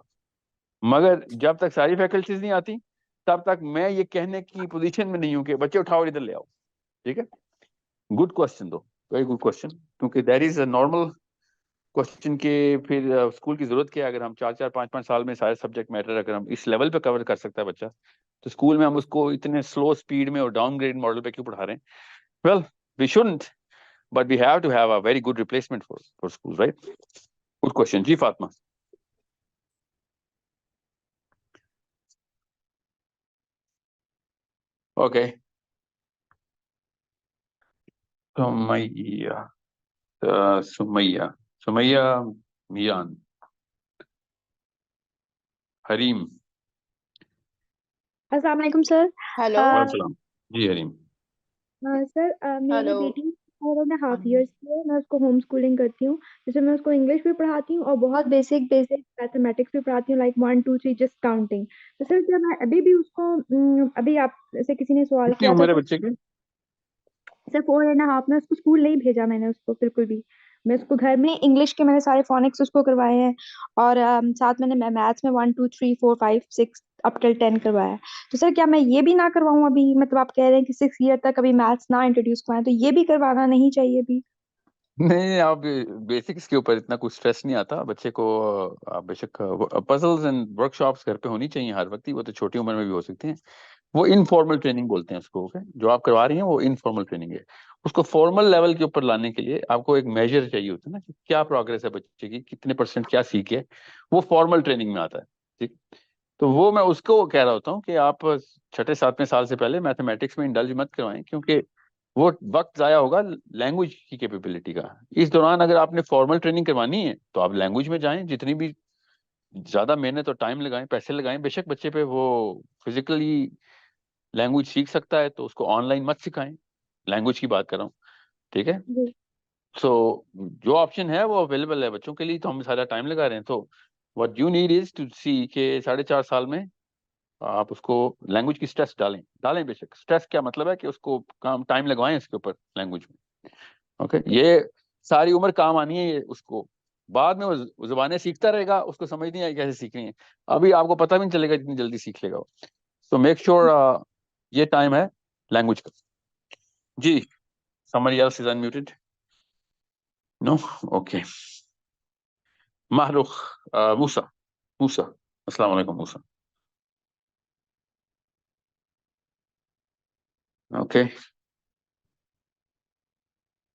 [SPEAKER 1] مگر جب تک ساری فیکلٹیز نہیں آتی تب تک میں یہ کہنے کی پوزیشن میں نہیں ہوں کہ بچے اٹھاؤ ادھر لے آؤ. ٹھیک ہے، گڈ کوشچن دو، ویری گڈ کوشچن، کیونکہ that is a normal question کہ پھر اسکول کی ضرورت کیا ہے. اگر ہم 4-5 سال میں سارے سبجیکٹ میٹر اگر ہم اس لیول پہ کور کر سکتا ہے بچہ، تو اسکول میں ہم اس کو اتنے سلو اسپیڈ میں اور ڈاؤن گریڈ ماڈل پہ کیوں پڑھا رہے ہیں؟ Well we shouldn't but we have to have a very good replacement for school, right? Good question. جی فاطمہ. اوکے سمیہ میان حریم.
[SPEAKER 2] السلام علیکم سر.
[SPEAKER 3] ہیلو.
[SPEAKER 1] وعلیکم السلام. جی حریم.
[SPEAKER 2] سر میری
[SPEAKER 3] ہیلو.
[SPEAKER 2] بیٹی 4.5 ایئرس کی ہے. میں اس کو ہوم اسکولنگ کرتی ہوں، جیسے میں اس کو انگلش بھی پڑھاتی ہوں اور بہت بیسک میتھمیٹکس بھی پڑھاتی ہوں، لائک 1 2 3 جسٹ کاؤنٹنگ. تو سر کیا میں ابھی بھی اس کو ابھی آپ سے کسی نے سوال
[SPEAKER 1] کتنی
[SPEAKER 2] کیا
[SPEAKER 1] عمر
[SPEAKER 2] تھا
[SPEAKER 1] ہے بچے کی؟
[SPEAKER 2] سر 4.5. میں اس کو اسکول نہیں بھیجا میں نے اس کو بالکل بھی. میں اس کو گھر میں انگلش کے میں نے سارے فونکس اس کو کروائے ہیں اور ساتھ میں نے میتھس میں 1 2 3 4 5 6 اپ ٹل 10 کروایا. تو سر کیا میں یہ بھی نہ کرواؤں ابھی؟ مطلب آپ کہہ رہے ہیں کہ 6 ایئر تک ابھی میتھس نہ انٹروڈیوس کروائیں، تو یہ بھی کروانا نہیں چاہیے ابھی؟
[SPEAKER 1] نہیں، آپ بیسکس کے اوپر اتنا کچھ اسٹریس نہیں آتا بچے کو. آپ بے شک پزلز اینڈ ورک شاپس گھر پہ ہونی چاہیے ہر وقت ہی، وہ تو چھوٹی عمر میں بھی ہو سکتے ہیں. وہ انفارمل ٹریننگ بولتے ہیں اس کو. جو آپ کروا رہی ہیں وہ انفارمل ٹریننگ ہے. اس کو فارمل لیول کے اوپر لانے کے لیے آپ کو ایک میجر چاہیے ہوتا ہے نا کہ کیا پروگرس ہے بچے کی, کتنے % کیا سیکھے, وہ فارمل ٹریننگ میں آتا ہے. ٹھیک, تو وہ میں اس کو کہہ رہا ہوتا ہوں کہ آپ 6-7 سال سے پہلے میتھمیٹکس میں انڈلج مت کروائیں, کیونکہ وہ وقت ضائع ہوگا لینگویج کی کیپیبلٹی کا. اس دوران اگر آپ نے فارمل ٹریننگ کروانی ہے تو آپ لینگویج میں جائیں, جتنی بھی زیادہ محنت اور ٹائم لگائیں, پیسے لگائیں. بے شک بچے پہ وہ فزیکلی لینگویج سیکھ سکتا ہے تو اس کو آن لائن مت سکھائیں, لینگویج کی بات کر رہا ہوں. ٹھیک ہے, سو جو آپشن ہے وہ اویلیبل ہے بچوں کے لیے, تو ہم سارا ٹائم لگا رہے ہیں. تو what you need is to see کہ 4.5 سال میں آپ اس کو لینگویج کی سٹریس ڈالیں. بے شک سٹریس کیا مطلب ہے کہ اس کو کام ٹائم لگوائیں اس کے اوپر لینگویج میں. اوکے, یہ ساری عمر کام آنی ہے اس کو. بعد میں وہ زبانیں سیکھتا رہے گا, اس کو سمجھ نہیں آئی کیسے سیکھنی ہے. ابھی آپ کو پتہ بھی نہیں چلے گا جتنی جلدی سیکھ لے گا. تو میک شیور یہ ٹائم ہے لینگویج کا. جی, somebody else is unmuted. No? Okay. Mahrukh, Musa, Assalamu alaikum Musa. Okay.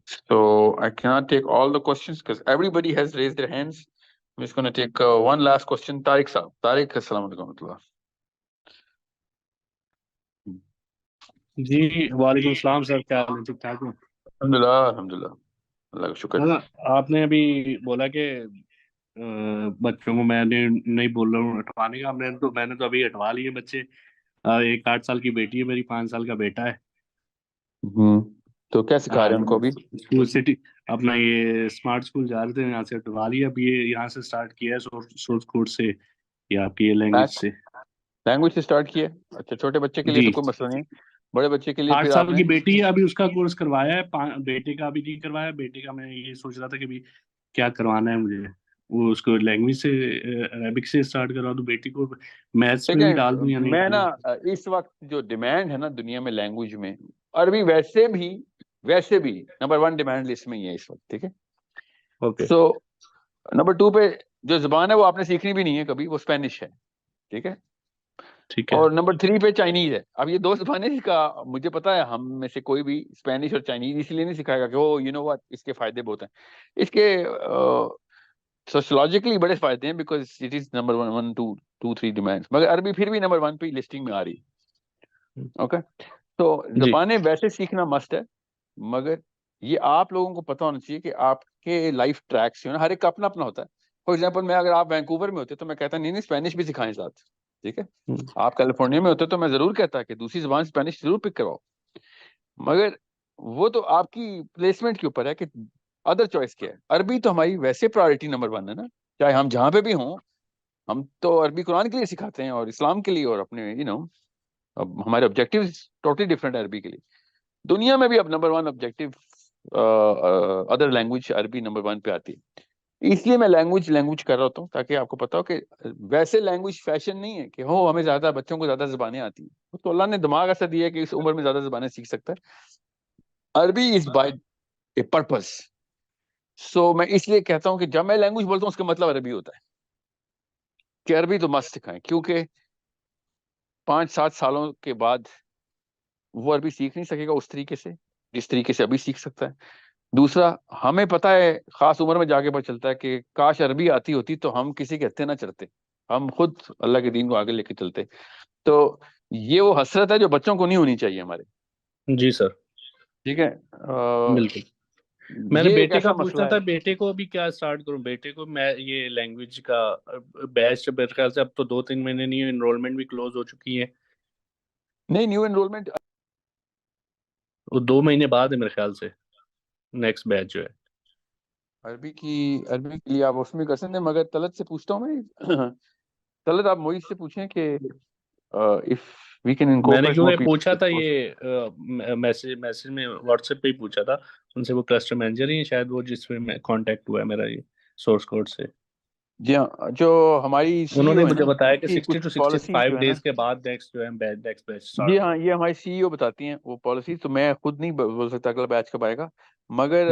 [SPEAKER 1] So I cannot take all the questions because everybody has raised their hands. I'm just going to take one last question. Tariq Saab. Tariq, Assalamu alaikum.
[SPEAKER 13] جی وعلیکم السلام سر, کیا حال ہے؟ ٹھیک ٹھاک ہوں
[SPEAKER 1] الحمدللہ, اللہ کا شکر.
[SPEAKER 13] آپ نے ابھی بولا کہ بچوں کو میں نے نہیں بول رہا ہوں ہٹوانے کا, میں نے تو ابھی ہٹوا لیے بچے. ایک 8 سال کی بیٹی ہے میری, 5 سال کا بیٹا ہے.
[SPEAKER 1] تو کیا سکھا رہے ہیں ان کو ابھی؟
[SPEAKER 13] اسکول سٹی اپنا یہ اسمارٹ اسکول جا رہے تھے, یہاں سے ہٹوا لیا. اب یہ یہاں سے اسٹارٹ کیا ہے سورس کوڈ سے, یا آپ کی لینگویج سے
[SPEAKER 1] اسٹارٹ کیا. اچھا, چھوٹے بچے کے لیے تو کوئی مسئلہ نہیں, بڑے بچے کے لیے
[SPEAKER 13] 8
[SPEAKER 1] پھر
[SPEAKER 13] سال کی بیٹی ہے, ابھی اس کا کورس کروایا ہے. بیٹے کا ابھی نہیں کروایا. بیٹے کا میں یہ سوچ رہا تھا کہ بھی کیا کروانا ہے مجھے, وہ اس کو لینگویج سے عربک سے اسٹارٹ کروا دوں, بیٹی کو میتھس میں بھی ڈال دوں یا نہیں.
[SPEAKER 1] میں نا اس وقت جو ڈیمانڈ ہے نا دنیا میں لینگویج میں, عربی ویسے بھی نمبر 1 ڈیمانڈ لسٹ میں ہی ہے اس وقت. ٹھیک ہے, سو نمبر 2 پہ جو زبان ہے وہ آپ نے سیکھنی بھی نہیں ہے کبھی, وہ اسپینش ہے. ٹھیک ہے, اور نمبر 3 پہ چائنیز ہے. اب یہ 2 زبانیں کا مجھے پتا ہے ہم میں سے کوئی بھی اسپینش اور چائنیز اس لیے نہیں سکھائے گا کہ وہ یو نو واٹ, اس کے فائدے بہت ہیں. اس کے سوشیولوجیکلی بڑے فائدے ہیں, because it is number 1 2 3 demand, مگر عربی پھر بھی نمبر 1 پہ لسٹنگ میں آ رہی ہے. اوکے, تو زبانیں ویسے سیکھنا مسٹ ہے, مگر یہ آپ لوگوں کو پتہ ہونا چاہیے کہ آپ کے لائف ٹریکس جو ہے نا, ہر ایک کا اپنا ہوتا ہے. فار ایگزامپل میں اگر آپ وینکوور میں ہوتے تو میں کہتا نہیں اسپینش بھی سکھائیں ساتھ. ٹھیک ہے, آپ کیلیفورنیا میں ہوتے تو میں ضرور کہتا کہ دوسری زبان اسپینش ضرور پک کرواؤ, مگر وہ تو آپ کی پلیسمنٹ کے اوپر ہے کہ ادر چوائس کیا ہے. عربی تو ہماری ویسے پرائورٹی نمبر 1 ہے نا, چاہے ہم جہاں پہ بھی ہوں. ہم تو عربی قرآن کے لیے سکھاتے ہیں اور اسلام کے لیے, اور اپنے اب ہمارے آبجیکٹیوز ٹوٹلی ڈفرینٹ ہے عربی کے لیے. دنیا میں بھی اب نمبر 1 آبجیکٹیو ادر لینگویج عربی نمبر 1 پہ آتی ہے. اس لیے میں لینگویج کر رہا ہوتا ہوں تاکہ آپ کو پتا ہو کہ ویسے لینگویج فیشن نہیں ہے کہ ہمیں زیادہ بچوں کو زیادہ زبانیں آتی ہیں. تو اللہ نے دماغ ایسا دیا ہے کہ اس عمر میں زیادہ زبانیں سیکھ سکتا ہے. عربی از بائی اے پرپز. سو میں اس لیے کہتا ہوں کہ جب میں لینگویج بولتا ہوں اس کا مطلب عربی ہوتا ہے کہ عربی تو مست سکھائیں, کیونکہ 5-7 سالوں کے بعد وہ عربی سیکھ نہیں سکے گا اس طریقے سے جس طریقے سے ابھی سیکھ سکتا ہے. دوسرا, ہمیں پتہ ہے خاص عمر میں جا کے پتہ چلتا ہے کہ کاش عربی آتی ہوتی تو ہم کسی کے ہتھے نہ چڑھتے, ہم خود اللہ کے دین کو آگے لے کے چلتے. تو یہ وہ حسرت ہے جو بچوں کو نہیں ہونی چاہیے ہمارے.
[SPEAKER 13] جی سر,
[SPEAKER 1] ٹھیک ہے,
[SPEAKER 13] بالکل. میں نے بیٹے کا پوچھنا تھا, بیٹے کو بھی کیا اسٹارٹ کروں. بیٹے کو میں یہ لینگویج کا بیچ میرے خیال سے اب تو 2-3 مہینے نہیں, انرولمنٹ بھی کلوز ہو چکی ہے.
[SPEAKER 1] نہیں, نیو انرولمنٹ
[SPEAKER 13] 2 مہینے بعد ہے میرے خیال سے نیکسٹ بیچ جو ہے
[SPEAKER 1] عربی کے لیے. آپ اس میں کر سکتے ہیں, مگر طلعت سے پوچھتا ہوں میں. طلعت آپ موئی سے پوچھیں کہ if we can
[SPEAKER 13] میں نے
[SPEAKER 1] incorporate
[SPEAKER 13] کیوں
[SPEAKER 1] more
[SPEAKER 13] یہ
[SPEAKER 1] people.
[SPEAKER 13] پوچھا تھا, یہ میسج میں واٹس ایپ پہ ہی پوچھا تھا ان سے. وہ کلسٹر مینیجر ہی ہیں شاید, وہ جس میں کانٹیکٹ ہوا ہے میرا یہ سورس کوڈ سے.
[SPEAKER 1] جی ہاں, جو ہماری
[SPEAKER 13] انہوں نے مجھے بتایا کہ 60 to 65 ڈیز کے بعد نیکسٹ جو ہے نیکسٹ بیچ اسٹارٹ.
[SPEAKER 1] جی ہاں, یہ ہماری CEO بتاتی ہیں وہ پالیسی, تو میں خود نہیں بول سکتا اگلا بیچ کب آئے گا, مگر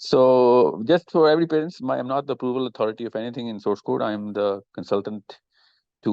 [SPEAKER 1] So just for every parents, I'm not the approval authority of anything in source code. I am the consultant to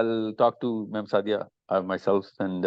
[SPEAKER 1] I'll talk to Ma'am Sadia myself and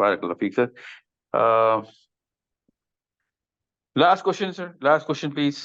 [SPEAKER 1] Barakallah Feek, sir. Uh, last question, sir. Last question, please.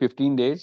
[SPEAKER 1] 15 days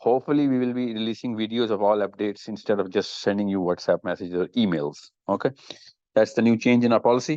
[SPEAKER 1] hopefully we will be releasing videos of all updates instead of just sending you WhatsApp messages or emails. Okay, that's the new change in our policy.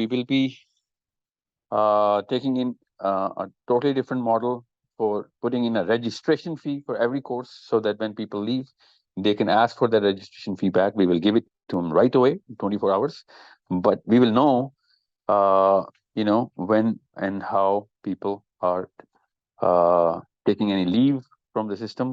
[SPEAKER 1] we will be taking in a totally different model for putting in a registration fee for every course, so that when people leave they can ask for their registration fee back. We will give it to them right away, 24 hours, but we will know when and how people are taking any leave from the system.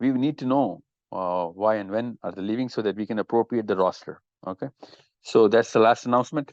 [SPEAKER 1] We need to know why and when are they leaving, so that we can appropriate the roster. Okay, so that's the last announcement.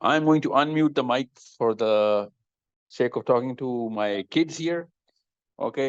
[SPEAKER 1] I am going to unmute the mic for the sake of talking to my kids here. Okay,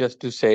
[SPEAKER 1] Just to say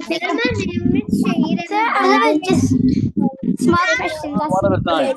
[SPEAKER 14] Sir, my name is Shahir. Sir, I have just small question.
[SPEAKER 1] One at a time.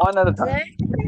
[SPEAKER 1] One at a time.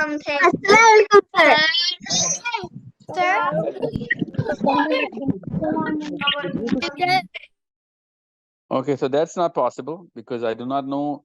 [SPEAKER 14] something. Sir.
[SPEAKER 1] Okay, so that's not possible because I do not know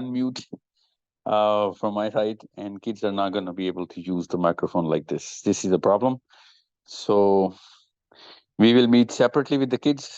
[SPEAKER 1] unmute from my side, and kids are not going to be able to use the microphone like this. This is a problem. So we will meet separately with the kids.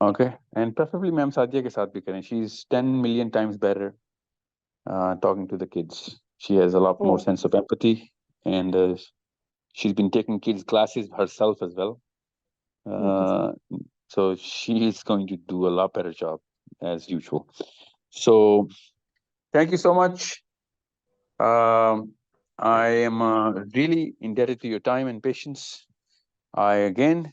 [SPEAKER 1] Okay, and preferably Ma'am Sadia ke saath bhi karen. She's 10 million times better talking to the kids. She has a lot more sense of empathy, and she's been taking kids classes herself as well. So she is going to do a lot better job as usual. So thank you so much. I am really indebted to your time and patience. I again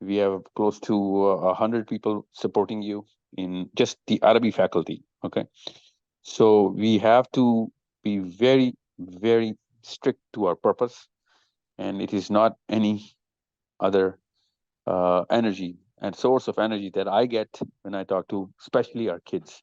[SPEAKER 1] We have close to 100 people supporting you in just the Arabic faculty. Okay, so we have to be very, very strict to our purpose, and it is not any other energy and source of energy that I get when I talk to especially our kids.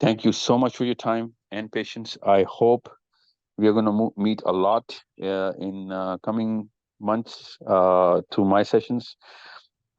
[SPEAKER 1] Thank you so much for your time and patience. I hope we are going to meet a lot in coming months through my sessions.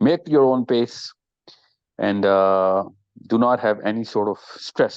[SPEAKER 1] Make your own pace and do not have any sort of stress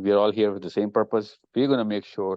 [SPEAKER 1] We are all here with the same purpose. We are going to make sure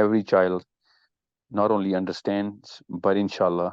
[SPEAKER 1] every child not only understands but inshallah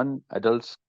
[SPEAKER 1] 1 adults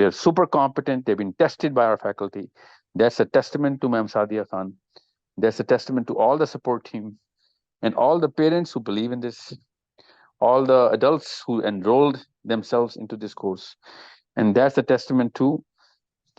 [SPEAKER 1] They're super competent. They've been tested by our faculty. That's a testament to Ma'am Sadia Khan. That's a testament to all the support team and all the parents who believe in this, all the adults who enrolled themselves into this course. And that's a testament to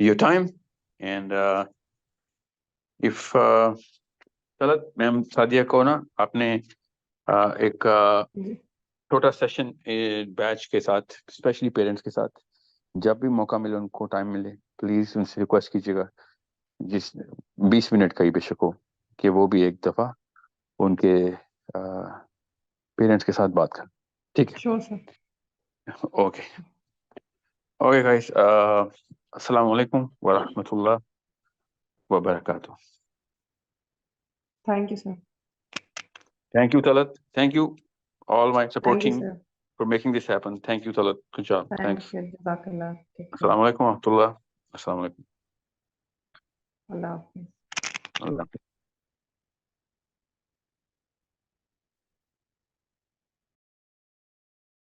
[SPEAKER 1] your time, and if Talat میم سعدیہ کو نا آپ نے ایک چھوٹا session بیچ کے ساتھ especially parents کے ساتھ جب بھی موقع ملے ان کو ٹائم ملے پلیز ان سے ریکویسٹ کیجیے گا 20 منٹ کا ہی بے شک ہو کہ وہ بھی ایک دفعہ ان کے پیرنٹس کے ساتھ بات کریں. ٹھیک ہے؟
[SPEAKER 11] شور سر.
[SPEAKER 1] اوکے گائز, السلام علیکم ورحمۃ اللہ وبرکاتہ.
[SPEAKER 11] Thank you, sir.
[SPEAKER 1] Thank you, Talat. Thank you, all my support
[SPEAKER 11] Thank you,
[SPEAKER 1] team,
[SPEAKER 11] sir.
[SPEAKER 1] for making this happen. Thank you, Talat. Good job. Thanks.
[SPEAKER 11] Thank you. Jazakallah. Take care.
[SPEAKER 1] Assalamu alaikum wa rahmatullah. Assalamu alaikum.
[SPEAKER 11] Allah Hafiz.
[SPEAKER 1] Allah Hafiz.